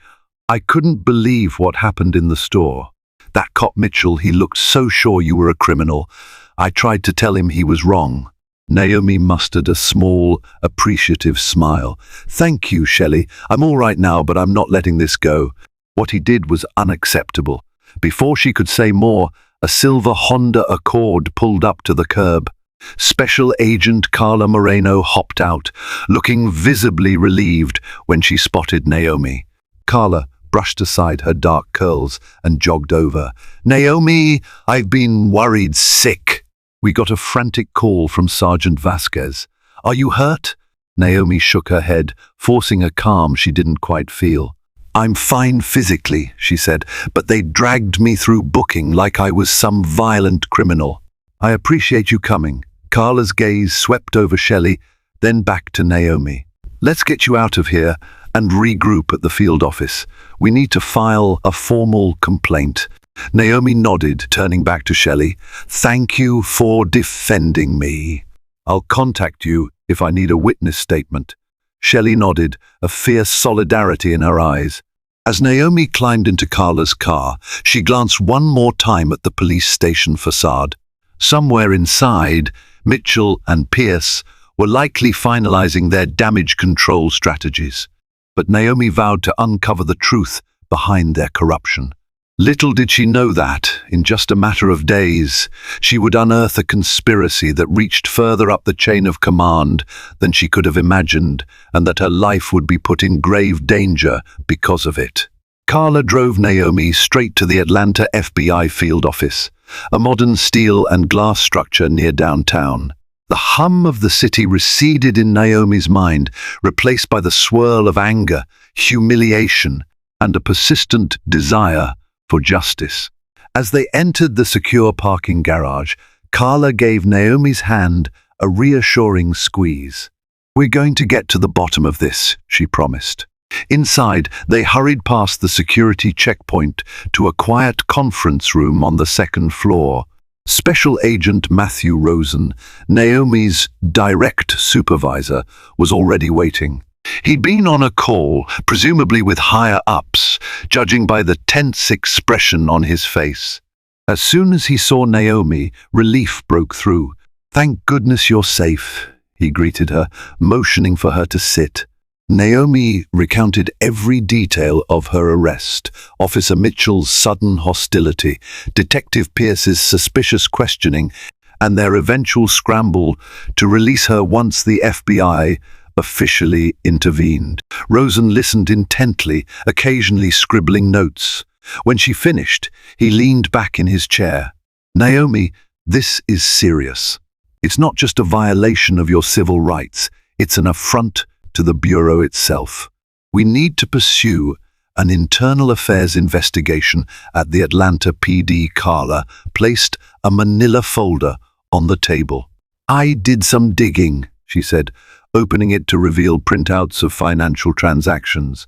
I couldn't believe what happened in the store. That cop Mitchell, he looked so sure you were a criminal. I tried to tell him he was wrong." Naomi mustered a small, appreciative smile. "Thank you, Shelley. I'm all right now, but I'm not letting this go." What he did was unacceptable. Before she could say more, a silver Honda Accord pulled up to the curb. Special Agent Carla Moreno hopped out, looking visibly relieved when she spotted Naomi. Carla brushed aside her dark curls and jogged over. "Naomi, I've been worried sick." We got a frantic call from Sergeant Vasquez. "Are you hurt?" Naomi shook her head, forcing a calm she didn't quite feel. "I'm fine physically," she said, "but they dragged me through booking like I was some violent criminal." "I appreciate you coming." Carla's gaze swept over Shelley, then back to Naomi. "Let's get you out of here and regroup at the field office. We need to file a formal complaint." Naomi nodded, turning back to Shelley. "Thank you for defending me. I'll contact you if I need a witness statement." Shelley nodded, a fierce solidarity in her eyes. As Naomi climbed into Carla's car, she glanced one more time at the police station facade. Somewhere inside, Mitchell and Pierce were likely finalizing their damage control strategies. But Naomi vowed to uncover the truth behind their corruption. Little did she know that, in just a matter of days, she would unearth a conspiracy that reached further up the chain of command than she could have imagined, and that her life would be put in grave danger because of it. Carla drove Naomi straight to the Atlanta FBI field office, a modern steel and glass structure near downtown. The hum of the city receded in Naomi's mind, replaced by the swirl of anger, humiliation, and a persistent desire for justice. As they entered the secure parking garage, Carla gave Naomi's hand a reassuring squeeze. "We're going to get to the bottom of this," she promised. Inside, they hurried past the security checkpoint to a quiet conference room on the second floor. Special Agent Matthew Rosen, Naomi's direct supervisor, was already waiting. He'd been on a call, presumably with higher-ups, judging by the tense expression on his face. As soon as he saw Naomi, relief broke through. "Thank goodness you're safe," he greeted her, motioning for her to sit. Naomi recounted every detail of her arrest, Officer Mitchell's sudden hostility, Detective Pierce's suspicious questioning, and their eventual scramble to release her once the FBI officially intervened. Rosen listened intently, occasionally scribbling notes. When she finished, he leaned back in his chair. "Naomi, this is serious. It's not just a violation of your civil rights, it's an affront to the Bureau itself. We need to pursue an internal affairs investigation at the Atlanta PD." Carla placed a manila folder on the table. "I did some digging," she said, opening it to reveal printouts of financial transactions.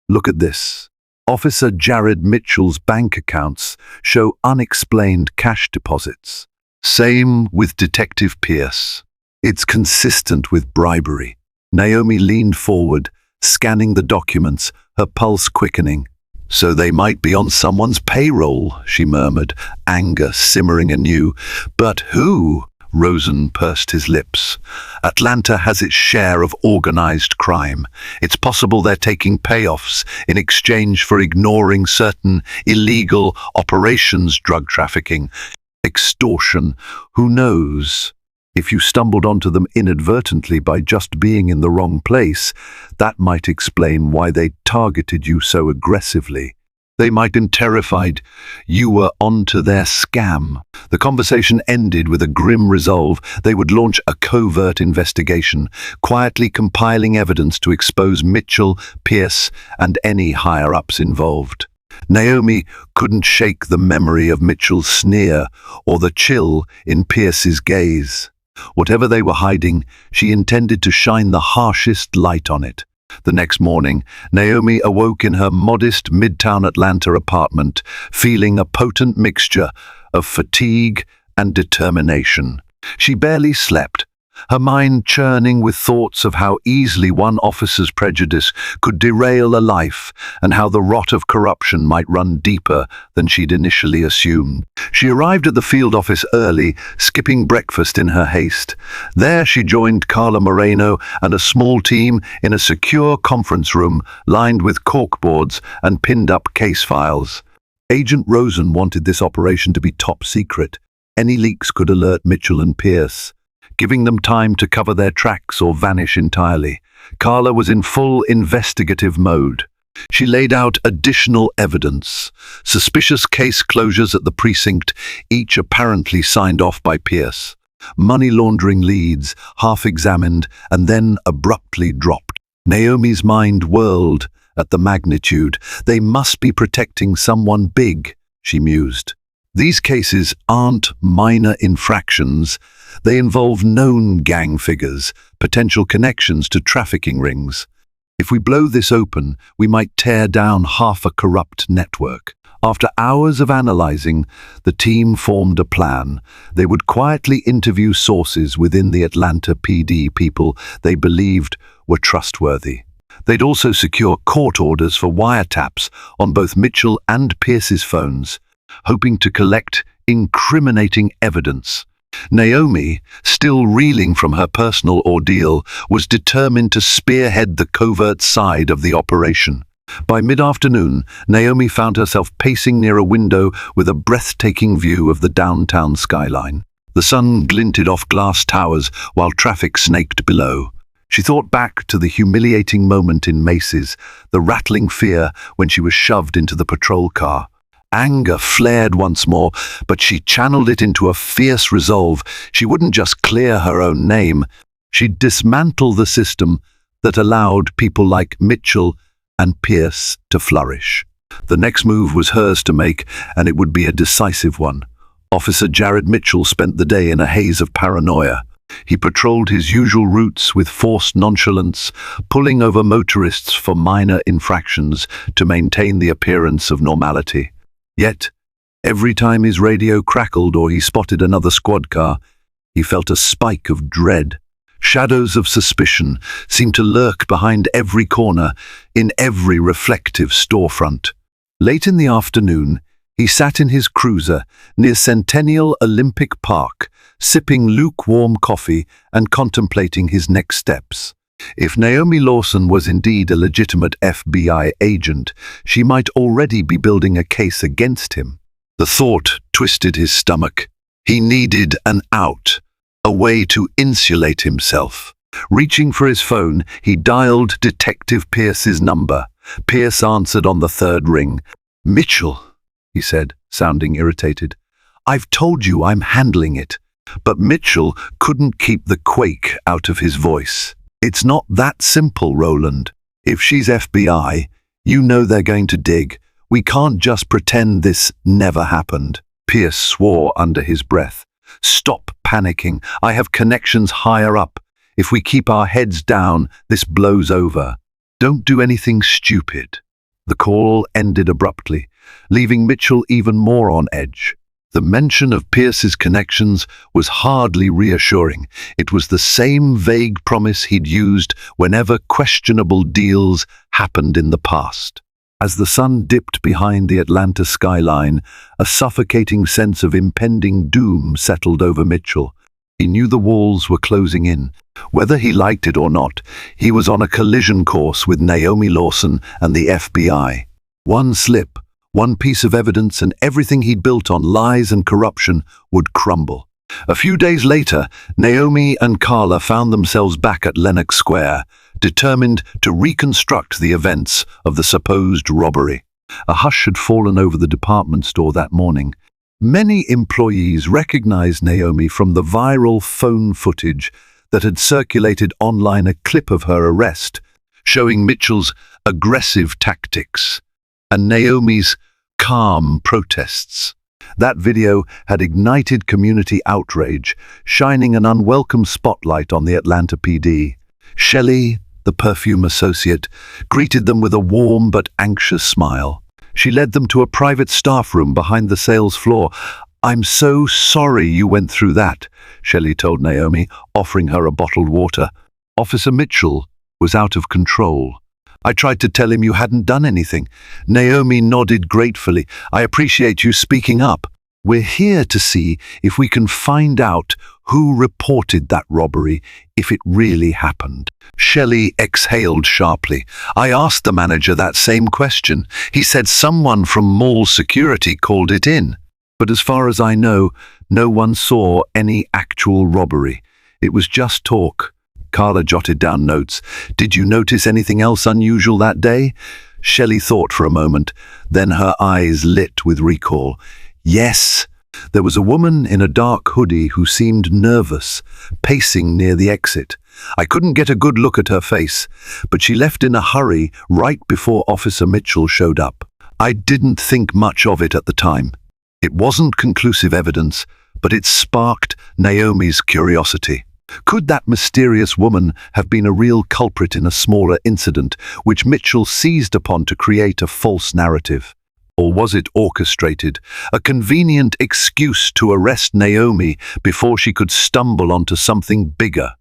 "Look at this. Officer Jared Mitchell's bank accounts show unexplained cash deposits. Same with Detective Pierce. It's consistent with bribery." Naomi leaned forward, scanning the documents, her pulse quickening. "So they might be on someone's payroll," she murmured, anger simmering anew. "But who?" Rosen pursed his lips. "Atlanta has its share of organized crime. It's possible they're taking payoffs in exchange for ignoring certain illegal operations, drug trafficking, extortion. Who knows? If you stumbled onto them inadvertently by just being in the wrong place, that might explain why they targeted you so aggressively. They might have been terrified you were onto their scam." The conversation ended with a grim resolve. They would launch a covert investigation, quietly compiling evidence to expose Mitchell, Pierce, and any higher-ups involved. Naomi couldn't shake the memory of Mitchell's sneer or the chill in Pierce's gaze. Whatever they were hiding, she intended to shine the harshest light on it. The next morning, Naomi awoke in her modest Midtown Atlanta apartment, feeling a potent mixture of fatigue and determination. She barely slept, her mind churning with thoughts of how easily one officer's prejudice could derail a life and how the rot of corruption might run deeper than she'd initially assumed. She arrived at the field office early, skipping breakfast in her haste. There she joined Carla Moreno and a small team in a secure conference room lined with corkboards and pinned-up case files. Agent Rosen wanted this operation to be top secret. Any leaks could alert Mitchell and Pierce, giving them time to cover their tracks or vanish entirely. Carla was in full investigative mode. She laid out additional evidence, suspicious case closures at the precinct, each apparently signed off by Pierce, money laundering leads, half-examined and then abruptly dropped. Naomi's mind whirled at the magnitude. They must be protecting someone big, she mused. These cases aren't minor infractions. They involve known gang figures, potential connections to trafficking rings. If we blow this open, we might tear down half a corrupt network. After hours of analyzing, the team formed a plan. They would quietly interview sources within the Atlanta PD, people they believed were trustworthy. They'd also secure court orders for wiretaps on both Mitchell and Pierce's phones, hoping to collect incriminating evidence. Naomi, still reeling from her personal ordeal, was determined to spearhead the covert side of the operation. By mid-afternoon, Naomi found herself pacing near a window with a breathtaking view of the downtown skyline. The sun glinted off glass towers while traffic snaked below. She thought back to the humiliating moment in Macy's, the rattling fear when she was shoved into the patrol car, Anger flared once more, but she channeled it into a fierce resolve. She wouldn't just clear her own name, she'd dismantle the system that allowed people like Mitchell and Pierce to flourish. The next move was hers to make, and it would be a decisive one. Officer Jared Mitchell spent the day in a haze of paranoia. He patrolled his usual routes with forced nonchalance, pulling over motorists for minor infractions to maintain the appearance of normality. Yet, every time his radio crackled or he spotted another squad car, he felt a spike of dread. Shadows of suspicion seemed to lurk behind every corner, in every reflective storefront. Late in the afternoon, he sat in his cruiser near Centennial Olympic Park, sipping lukewarm coffee and contemplating his next steps. If Naomi Lawson was indeed a legitimate FBI agent, she might already be building a case against him. The thought twisted his stomach. He needed an out, a way to insulate himself. Reaching for his phone, he dialed Detective Pierce's number. Pierce answered on the third ring. "Mitchell," he said, sounding irritated. "I've told you I'm handling it." But Mitchell couldn't keep the quake out of his voice. "It's not that simple, Roland. If she's FBI, you know they're going to dig. We can't just pretend this never happened." Pierce swore under his breath. "Stop panicking. I have connections higher up. If we keep our heads down, this blows over. Don't do anything stupid." The call ended abruptly, leaving Mitchell even more on edge. The mention of Pierce's connections was hardly reassuring. It was the same vague promise he'd used whenever questionable deals happened in the past. As the sun dipped behind the Atlanta skyline, a suffocating sense of impending doom settled over Mitchell. He knew the walls were closing in. Whether he liked it or not, he was on a collision course with Naomi Lawson and the FBI. One slip, one piece of evidence, and everything he'd built on lies and corruption would crumble. A few days later, Naomi and Carla found themselves back at Lenox Square, determined to reconstruct the events of the supposed robbery. A hush had fallen over the department store that morning. Many employees recognized Naomi from the viral phone footage that had circulated online, a clip of her arrest, showing Mitchell's aggressive tactics and Naomi's calm protests. That video had ignited community outrage, shining an unwelcome spotlight on the Atlanta PD. Shelley, the perfume associate, greeted them with a warm but anxious smile. She led them to a private staff room behind the sales floor. "I'm so sorry you went through that," Shelley told Naomi, offering her a bottled water. "Officer Mitchell was out of control. I tried to tell him you hadn't done anything." Naomi nodded gratefully. "I appreciate you speaking up. We're here to see if we can find out who reported that robbery, if it really happened." Shelley exhaled sharply. "I asked the manager that same question. He said someone from mall security called it in. But as far as I know, no one saw any actual robbery. It was just talk." Carla jotted down notes. "Did you notice anything else unusual that day?" Shelley thought for a moment, then her eyes lit with recall. "Yes, there was a woman in a dark hoodie who seemed nervous, pacing near the exit. I couldn't get a good look at her face, but she left in a hurry right before Officer Mitchell showed up. I didn't think much of it at the time. It wasn't conclusive evidence, but it sparked Naomi's curiosity. Could that mysterious woman have been a real culprit in a smaller incident, which Mitchell seized upon to create a false narrative? Or was it orchestrated, a convenient excuse to arrest Naomi before she could stumble onto something bigger?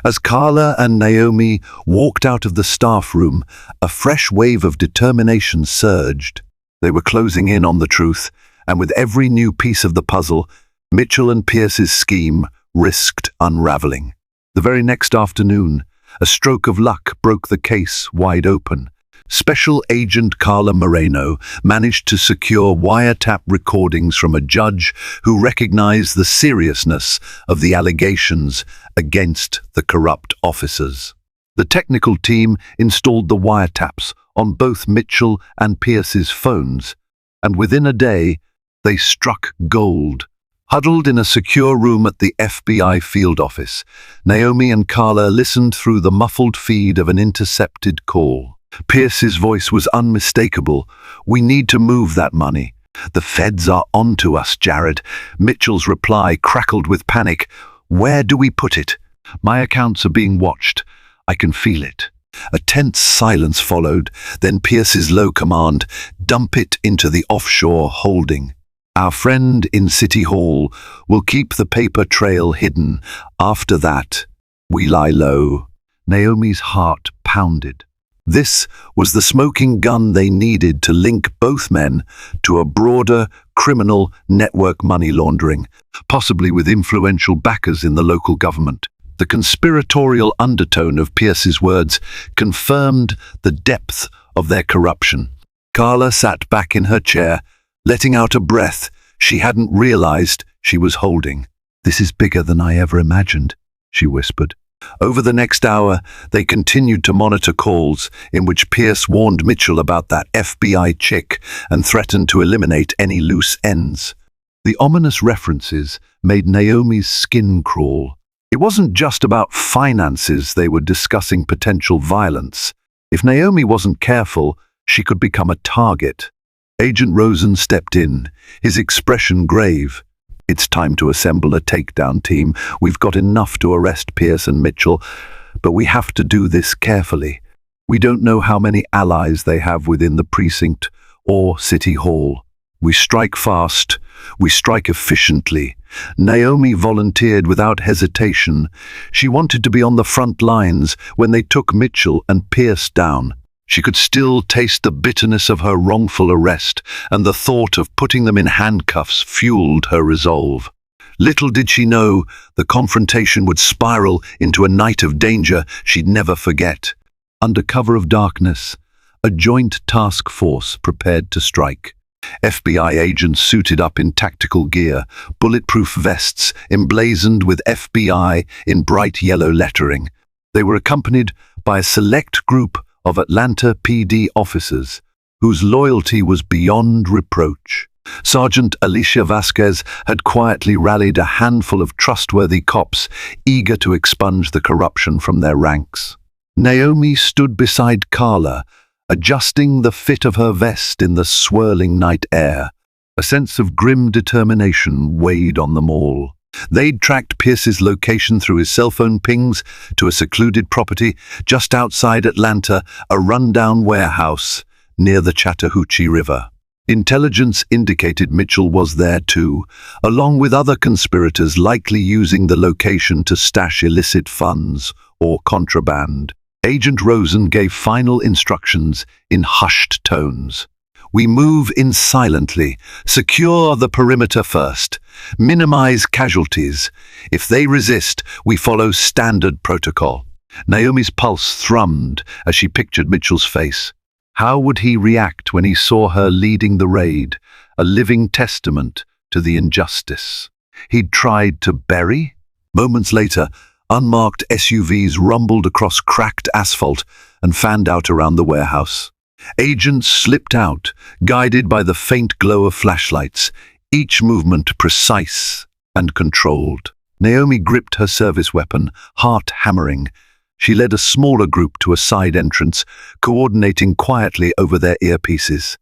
As Carla and Naomi walked out of the staff room, a fresh wave of determination surged. They were closing in on the truth, and with every new piece of the puzzle, Mitchell and Pierce's scheme risked unraveling. The very next afternoon, a stroke of luck broke the case wide open. Special Agent Carla Moreno managed to secure wiretap recordings from a judge who recognized the seriousness of the allegations against the corrupt officers. The technical team installed the wiretaps on both Mitchell and Pierce's phones. and within a day, they struck gold. Huddled in a secure room at the FBI field office, Naomi and Carla listened through the muffled feed of an intercepted call. Pierce's voice was unmistakable. "We need to move that money. The feds are onto us, Jared." Mitchell's reply crackled with panic. "Where do we put it?" "My accounts are being watched. I can feel it." A tense silence followed, then Pierce's low command, "Dump it into the offshore holding. Our friend in City Hall will keep the paper trail hidden. After that, we lie low." Naomi's heart pounded. This was the smoking gun they needed to link both men to a broader criminal network money laundering, possibly with influential backers in the local government. The conspiratorial undertone of Pierce's words confirmed the depth of their corruption. Carla sat back in her chair, letting out a breath she hadn't realized she was holding. "This is bigger than I ever imagined," she whispered. Over the next hour, they continued to monitor calls in which Pierce warned Mitchell about that FBI chick and threatened to eliminate any loose ends. The ominous references made Naomi's skin crawl. It wasn't just about finances, they were discussing potential violence. If Naomi wasn't careful, she could become a target. Agent Rosen stepped in, his expression grave. "It's time to assemble a takedown team. We've got enough to arrest Pierce and Mitchell, but we have to do this carefully. We don't know how many allies they have within the precinct or City Hall. We strike fast, we strike efficiently." Naomi volunteered without hesitation. She wanted to be on the front lines when they took Mitchell and Pierce down. She could still taste the bitterness of her wrongful arrest, and the thought of putting them in handcuffs fueled her resolve. Little did she know the confrontation would spiral into a night of danger she'd never forget. Under cover of darkness, a joint task force prepared to strike. FBI agents suited up in tactical gear, bulletproof vests emblazoned with FBI in bright yellow lettering. They were accompanied by a select group of Atlanta PD officers whose loyalty was beyond reproach. Sergeant Alicia Vasquez had quietly rallied a handful of trustworthy cops eager to expunge the corruption from their ranks. Naomi stood beside Carla, adjusting the fit of her vest in the swirling night air. A sense of grim determination weighed on them all. They'd tracked Pierce's location through his cell phone pings to a secluded property just outside Atlanta, a rundown warehouse near the Chattahoochee River. Intelligence indicated Mitchell was there too, along with other conspirators likely using the location to stash illicit funds or contraband. Agent Rosen gave final instructions in hushed tones. "We move in silently. Secure the perimeter first. Minimize casualties. If they resist, we follow standard protocol." Naomi's pulse thrummed as she pictured Mitchell's face. How would he react when he saw her leading the raid, a living testament to the injustice he'd tried to bury? Moments later, unmarked SUVs rumbled across cracked asphalt and fanned out around the warehouse. Agents slipped out, guided by the faint glow of flashlights, each movement precise and controlled. Naomi gripped her service weapon, heart hammering. She led a smaller group to a side entrance, coordinating quietly over their earpieces.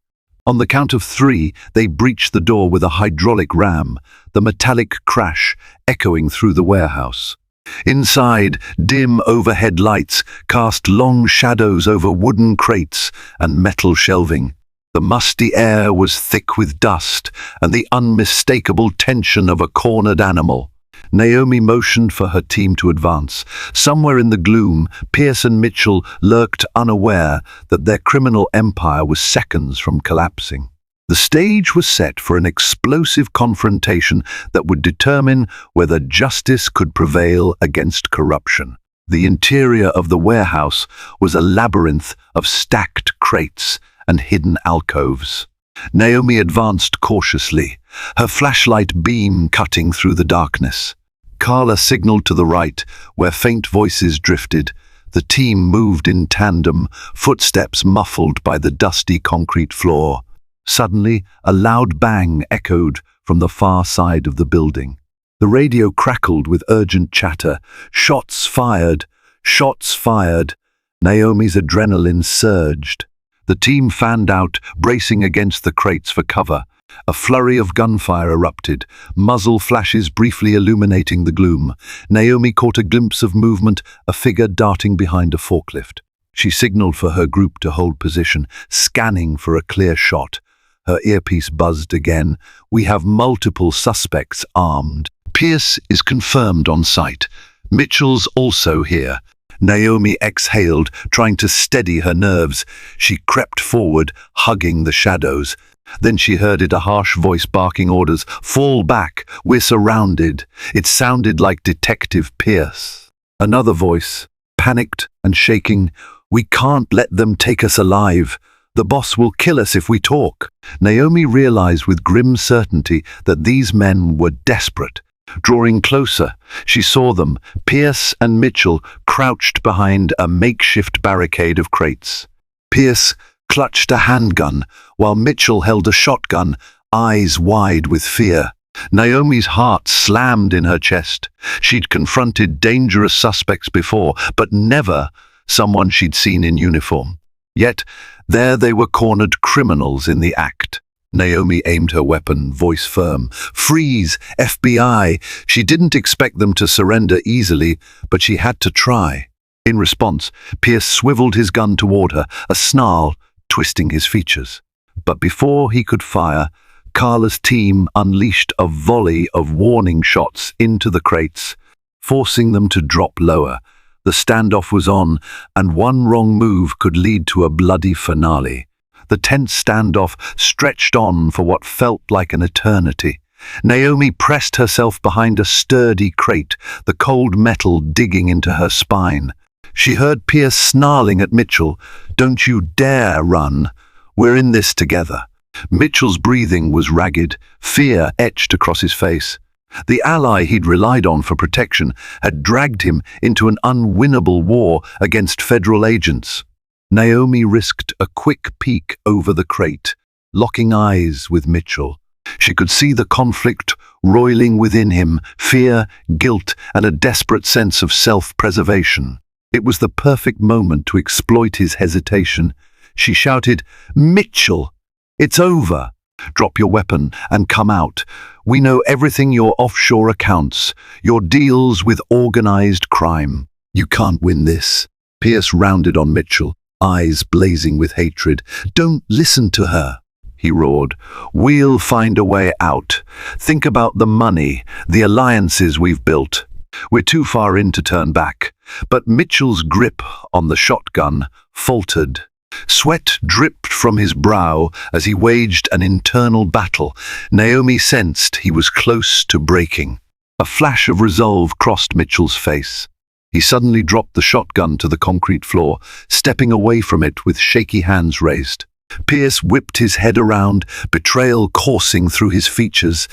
On the count of 3, they breached the door with a hydraulic ram, the metallic crash echoing through the warehouse. Inside, dim overhead lights cast long shadows over wooden crates and metal shelving. The musty air was thick with dust and the unmistakable tension of a cornered animal. Naomi motioned for her team to advance. Somewhere in the gloom, Pierce and Mitchell lurked unaware that their criminal empire was seconds from collapsing. The stage was set for an explosive confrontation that would determine whether justice could prevail against corruption. The interior of the warehouse was a labyrinth of stacked crates and hidden alcoves. Naomi advanced cautiously, her flashlight beam cutting through the darkness. Carla signaled to the right, where faint voices drifted. The team moved in tandem, footsteps muffled by the dusty concrete floor. Suddenly, a loud bang echoed from the far side of the building. The radio crackled with urgent chatter. Shots fired! Shots fired! Naomi's adrenaline surged. The team fanned out, bracing against the crates for cover. A flurry of gunfire erupted, muzzle flashes briefly illuminating the gloom. Naomi caught a glimpse of movement, a figure darting behind a forklift. She signaled for her group to hold position, scanning for a clear shot. Her earpiece buzzed again. "We have multiple suspects armed. Pierce is confirmed on site. Mitchell's also here." Naomi exhaled, trying to steady her nerves. She crept forward, hugging the shadows. Then she heard a harsh voice barking orders. "Fall back, we're surrounded." It sounded like Detective Pierce. Another voice, panicked and shaking. "We can't let them take us alive. The boss will kill us if we talk." Naomi realized with grim certainty that these men were desperate. Drawing closer, she saw them, Pierce and Mitchell, crouched behind a makeshift barricade of crates. Pierce clutched a handgun, while Mitchell held a shotgun, eyes wide with fear. Naomi's heart slammed in her chest. She'd confronted dangerous suspects before, but never someone she'd seen in uniform. Yet, there they were, cornered criminals in the act. Naomi aimed her weapon, voice firm. "Freeze! FBI!" She didn't expect them to surrender easily, but she had to try. In response, Pierce swiveled his gun toward her, a snarl twisting his features. But before he could fire, Carla's team unleashed a volley of warning shots into the crates, forcing them to drop lower. The standoff was on, and one wrong move could lead to a bloody finale. The tense standoff stretched on for what felt like an eternity. Naomi pressed herself behind a sturdy crate, the cold metal digging into her spine. She heard Pierce snarling at Mitchell, "Don't you dare run. We're in this together." Mitchell's breathing was ragged, fear etched across his face. The ally he'd relied on for protection had dragged him into an unwinnable war against federal agents. Naomi risked a quick peek over the crate, locking eyes with Mitchell. She could see the conflict roiling within him, fear, guilt, and a desperate sense of self-preservation. It was the perfect moment to exploit his hesitation. She shouted, "Mitchell, it's over. Drop your weapon and come out. We know everything, your offshore accounts, your deals with organized crime. You can't win this." Pierce rounded on Mitchell, eyes blazing with hatred. "Don't listen to her," he roared. "We'll find a way out. Think about the money, the alliances we've built. We're too far in to turn back." But Mitchell's grip on the shotgun faltered. Sweat dripped from his brow as he waged an internal battle. Naomi sensed he was close to breaking. A flash of resolve crossed Mitchell's face. He suddenly dropped the shotgun to the concrete floor, stepping away from it with shaky hands raised. Pierce whipped his head around, betrayal coursing through his features.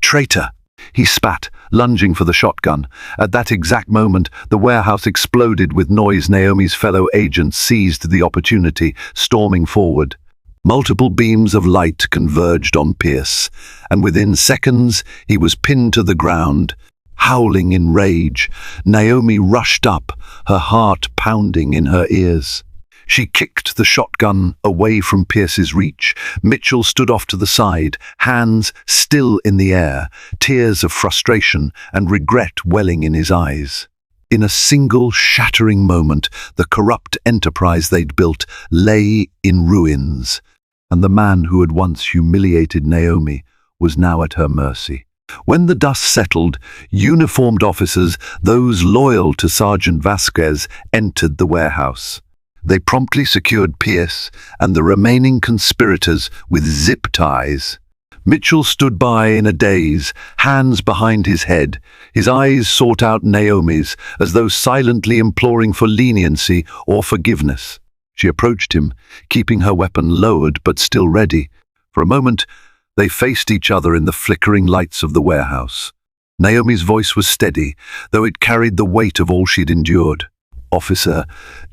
"Traitor!" he spat, lunging for the shotgun. At that exact moment, the warehouse exploded with noise. Naomi's fellow agents seized the opportunity, storming forward. Multiple beams of light converged on Pierce, and within seconds he was pinned to the ground. Howling in rage, Naomi rushed up, her heart pounding in her ears. She kicked the shotgun away from Pierce's reach. Mitchell stood off to the side, hands still in the air, tears of frustration and regret welling in his eyes. In a single shattering moment, the corrupt enterprise they'd built lay in ruins, and the man who had once humiliated Naomi was now at her mercy. When the dust settled, uniformed officers, those loyal to Sergeant Vasquez, entered the warehouse. They promptly secured Pierce and the remaining conspirators with zip ties. Mitchell stood by in a daze, hands behind his head. His eyes sought out Naomi's, as though silently imploring for leniency or forgiveness. She approached him, keeping her weapon lowered but still ready. For a moment, they faced each other in the flickering lights of the warehouse. Naomi's voice was steady, though it carried the weight of all she'd endured. "Officer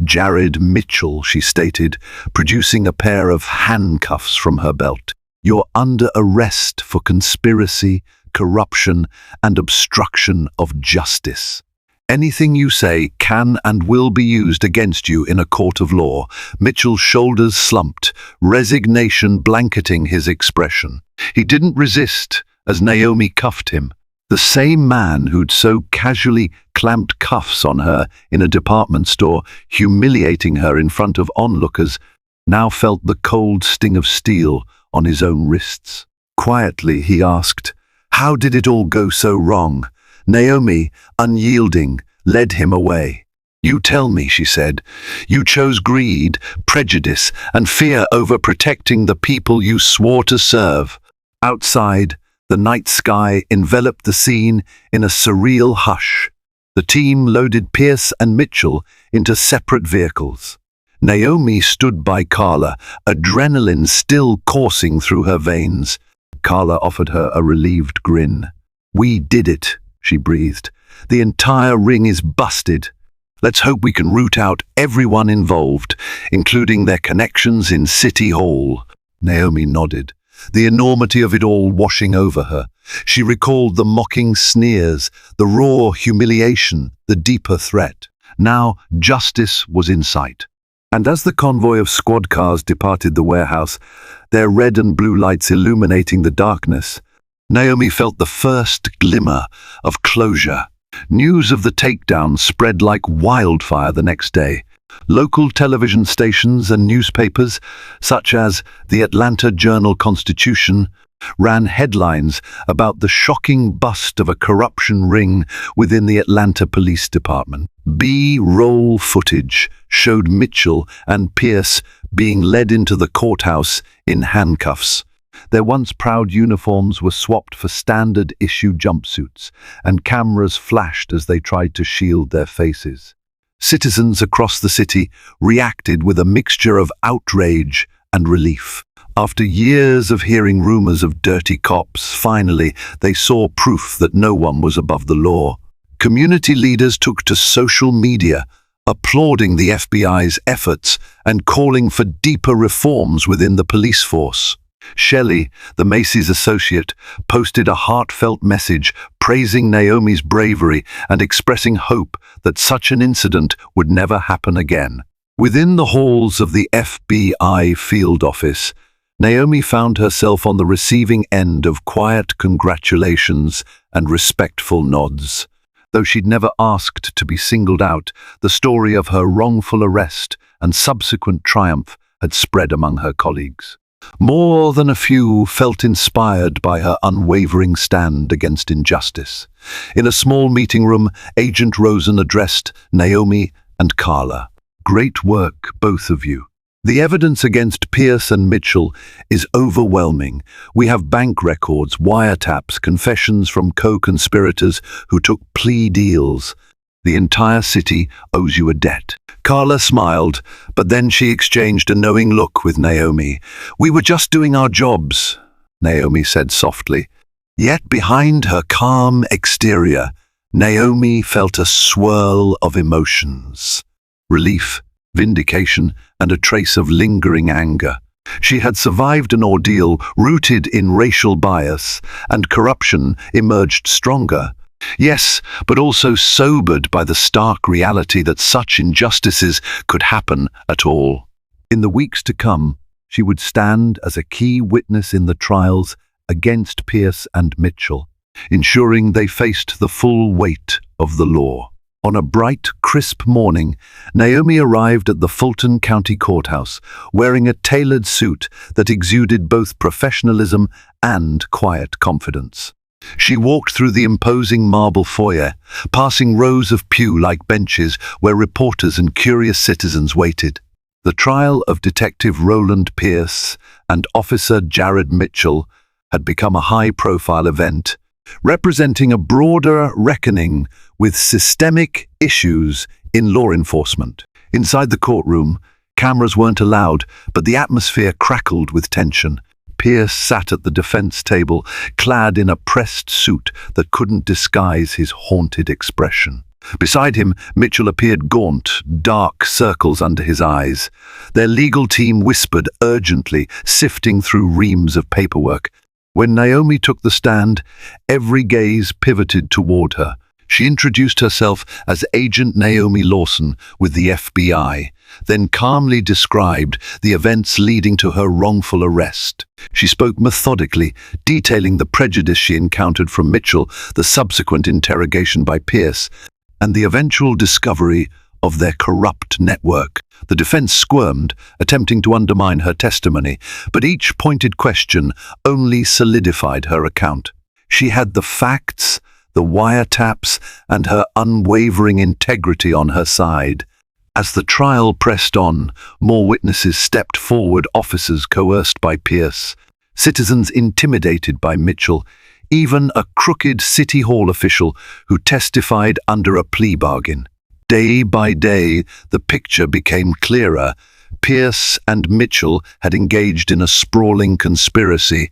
Jared Mitchell," she stated, producing a pair of handcuffs from her belt. You're under arrest for conspiracy, corruption, and obstruction of justice. Anything you say can and will be used against you in a court of law." Mitchell's shoulders slumped, resignation blanketing his expression. He didn't resist as Naomi cuffed him. The same man who'd so casually clamped cuffs on her in a department store, humiliating her in front of onlookers, now felt the cold sting of steel on his own wrists. Quietly, he asked, "How did it all go so wrong?" Naomi, unyielding, led him away. "You tell me," she said. "You chose greed, prejudice, and fear over protecting the people you swore to serve." Outside, the night sky enveloped the scene in a surreal hush. The team loaded Pierce and Mitchell into separate vehicles. Naomi stood by Carla, adrenaline still coursing through her veins. Carla offered her a relieved grin. "We did it," she breathed. "The entire ring is busted. Let's hope we can root out everyone involved, including their connections in City Hall." Naomi nodded, the enormity of it all washing over her. She recalled the mocking sneers, the raw humiliation, the deeper threat. Now justice was in sight. And as the convoy of squad cars departed the warehouse, their red and blue lights illuminating the darkness, Naomi felt the first glimmer of closure. News of the takedown spread like wildfire the next day. Local television stations and newspapers, such as the Atlanta Journal-Constitution, ran headlines about the shocking bust of a corruption ring within the Atlanta Police Department. B-roll footage showed Mitchell and Pierce being led into the courthouse in handcuffs. Their once proud uniforms were swapped for standard-issue jumpsuits, and cameras flashed as they tried to shield their faces. Citizens across the city reacted with a mixture of outrage and relief. After years of hearing rumors of dirty cops, finally they saw proof that no one was above the law. Community leaders took to social media, applauding the FBI's efforts and calling for deeper reforms within the police force. Shelley, the Macy's associate, posted a heartfelt message praising Naomi's bravery and expressing hope that such an incident would never happen again. Within the halls of the FBI field office, Naomi found herself on the receiving end of quiet congratulations and respectful nods. Though she'd never asked to be singled out, the story of her wrongful arrest and subsequent triumph had spread among her colleagues. More than a few felt inspired by her unwavering stand against injustice. In a small meeting room, Agent Rosen addressed Naomi and Carla. "Great work, both of you. The evidence against Pierce and Mitchell is overwhelming. We have bank records, wiretaps, confessions from co-conspirators who took plea deals. The entire city owes you a debt." Carla smiled, but then she exchanged a knowing look with Naomi. "We were just doing our jobs," Naomi said softly. Yet behind her calm exterior, Naomi felt a swirl of emotions. Relief, vindication, and a trace of lingering anger. She had survived an ordeal rooted in racial bias, and corruption emerged stronger. Yes, but also sobered by the stark reality that such injustices could happen at all. In the weeks to come, she would stand as a key witness in the trials against Pierce and Mitchell, ensuring they faced the full weight of the law. On a bright, crisp morning, Naomi arrived at the Fulton County Courthouse, wearing a tailored suit that exuded both professionalism and quiet confidence. She walked through the imposing marble foyer, passing rows of pew-like benches where reporters and curious citizens waited. The trial of Detective Roland Pierce and Officer Jared Mitchell had become a high-profile event, representing a broader reckoning with systemic issues in law enforcement. Inside the courtroom, cameras weren't allowed, but the atmosphere crackled with tension. Pierce sat at the defense table, clad in a pressed suit that couldn't disguise his haunted expression. Beside him, Mitchell appeared gaunt, dark circles under his eyes. Their legal team whispered urgently, sifting through reams of paperwork. When Naomi took the stand, every gaze pivoted toward her. She introduced herself as Agent Naomi Lawson with the FBI, then calmly described the events leading to her wrongful arrest. She spoke methodically, detailing the prejudice she encountered from Mitchell, the subsequent interrogation by Pierce, and the eventual discovery of their corrupt network. The defense squirmed, attempting to undermine her testimony, but each pointed question only solidified her account. She had the facts, the wiretaps, and her unwavering integrity on her side. As the trial pressed on, more witnesses stepped forward, officers coerced by Pierce, citizens intimidated by Mitchell, even a crooked City Hall official who testified under a plea bargain. Day by day, the picture became clearer. Pierce and Mitchell had engaged in a sprawling conspiracy,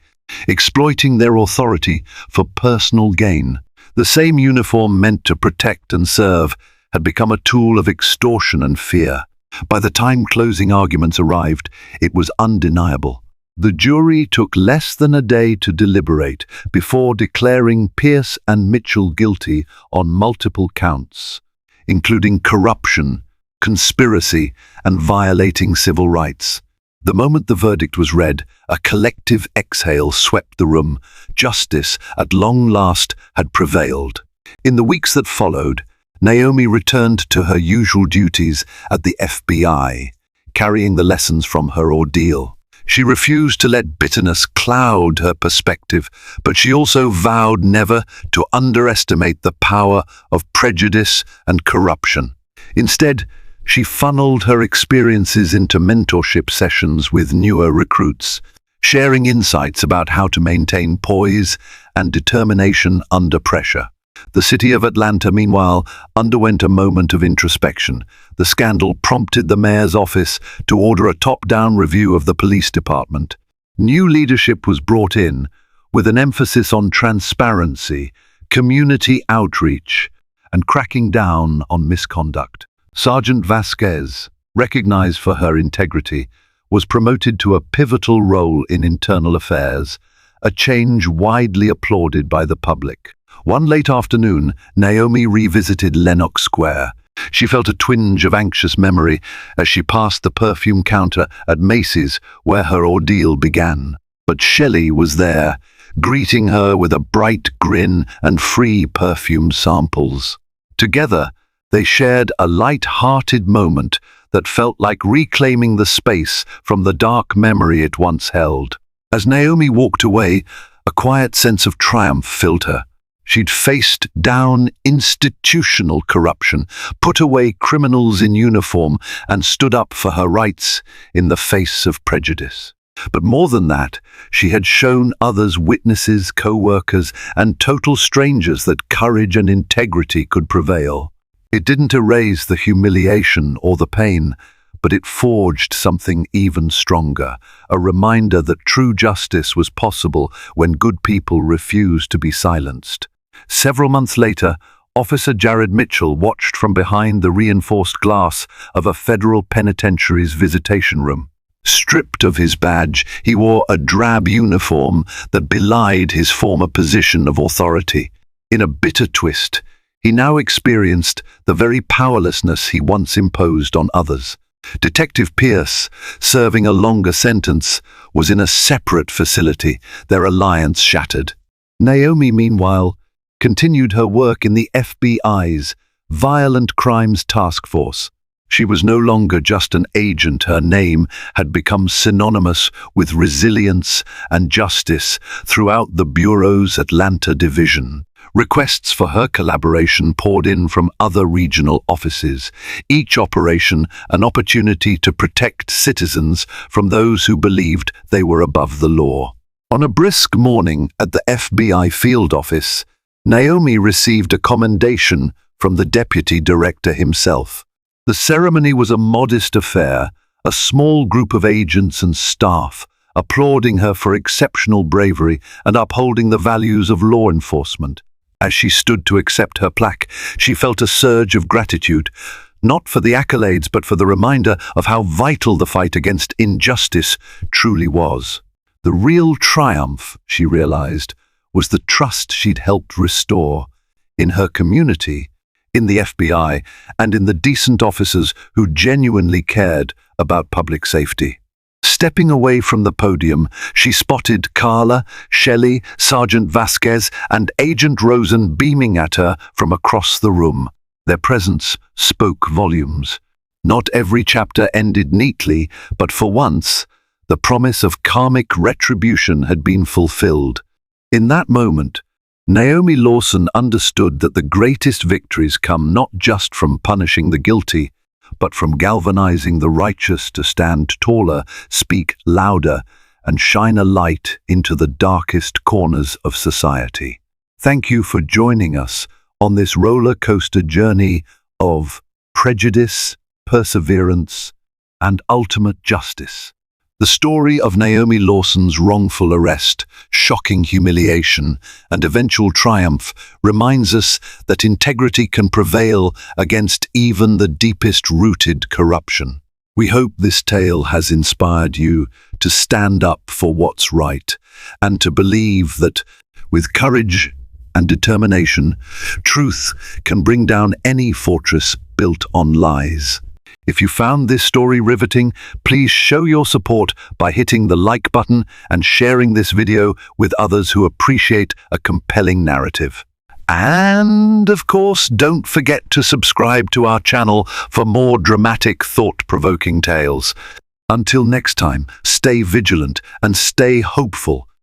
exploiting their authority for personal gain. The same uniform meant to protect and serve had become a tool of extortion and fear. By the time closing arguments arrived, it was undeniable. The jury took less than a day to deliberate before declaring Pierce and Mitchell guilty on multiple counts, including corruption, conspiracy, and violating civil rights. The moment the verdict was read, a collective exhale swept the room. Justice, at long last, had prevailed. In the weeks that followed, Naomi returned to her usual duties at the FBI, carrying the lessons from her ordeal. She refused to let bitterness cloud her perspective, but she also vowed never to underestimate the power of prejudice and corruption. Instead, she funneled her experiences into mentorship sessions with newer recruits, sharing insights about how to maintain poise and determination under pressure. The city of Atlanta, meanwhile, underwent a moment of introspection. The scandal prompted the mayor's office to order a top-down review of the police department. New leadership was brought in, with an emphasis on transparency, community outreach, and cracking down on misconduct. Sergeant Vasquez, recognized for her integrity, was promoted to a pivotal role in internal affairs, a change widely applauded by the public. One late afternoon, Naomi revisited Lenox Square. She felt a twinge of anxious memory as she passed the perfume counter at Macy's, where her ordeal began. But Shelley was there, greeting her with a bright grin and free perfume samples. Together, they shared a light-hearted moment that felt like reclaiming the space from the dark memory it once held. As Naomi walked away, a quiet sense of triumph filled her. She'd faced down institutional corruption, put away criminals in uniform, and stood up for her rights in the face of prejudice. But more than that, she had shown others, witnesses, co-workers, and total strangers that courage and integrity could prevail. It didn't erase the humiliation or the pain, but it forged something even stronger, a reminder that true justice was possible when good people refused to be silenced. Several months later, Officer Jared Mitchell watched from behind the reinforced glass of a federal penitentiary's visitation room. Stripped of his badge, he wore a drab uniform that belied his former position of authority. In a bitter twist, he now experienced the very powerlessness he once imposed on others. Detective Pierce, serving a longer sentence, was in a separate facility, their alliance shattered. Naomi, meanwhile, continued her work in the FBI's Violent Crimes Task Force. She was no longer just an agent. Her name had become synonymous with resilience and justice throughout the Bureau's Atlanta division. Requests for her collaboration poured in from other regional offices, each operation an opportunity to protect citizens from those who believed they were above the law. On a brisk morning at the FBI field office, Naomi received a commendation from the deputy director himself. The ceremony was a modest affair, a small group of agents and staff applauding her for exceptional bravery and upholding the values of law enforcement. As she stood to accept her plaque, she felt a surge of gratitude, not for the accolades but for the reminder of how vital the fight against injustice truly was. The real triumph, she realized, was the trust she'd helped restore in her community, in the FBI, and in the decent officers who genuinely cared about public safety. Stepping away from the podium, she spotted Carla, Shelley, Sergeant Vasquez, and Agent Rosen beaming at her from across the room. Their presence spoke volumes. Not every chapter ended neatly, but for once, the promise of karmic retribution had been fulfilled. In that moment, Naomi Lawson understood that the greatest victories come not just from punishing the guilty, but from galvanizing the righteous to stand taller, speak louder, and shine a light into the darkest corners of society. Thank you for joining us on this roller coaster journey of prejudice, perseverance, and ultimate justice. The story of Naomi Lawson's wrongful arrest, shocking humiliation, and eventual triumph reminds us that integrity can prevail against even the deepest-rooted corruption. We hope this tale has inspired you to stand up for what's right and to believe that, with courage and determination, truth can bring down any fortress built on lies. If you found this story riveting, please show your support by hitting the like button and sharing this video with others who appreciate a compelling narrative. And, of course, don't forget to subscribe to our channel for more dramatic, thought-provoking tales. Until next time, stay vigilant and stay hopeful.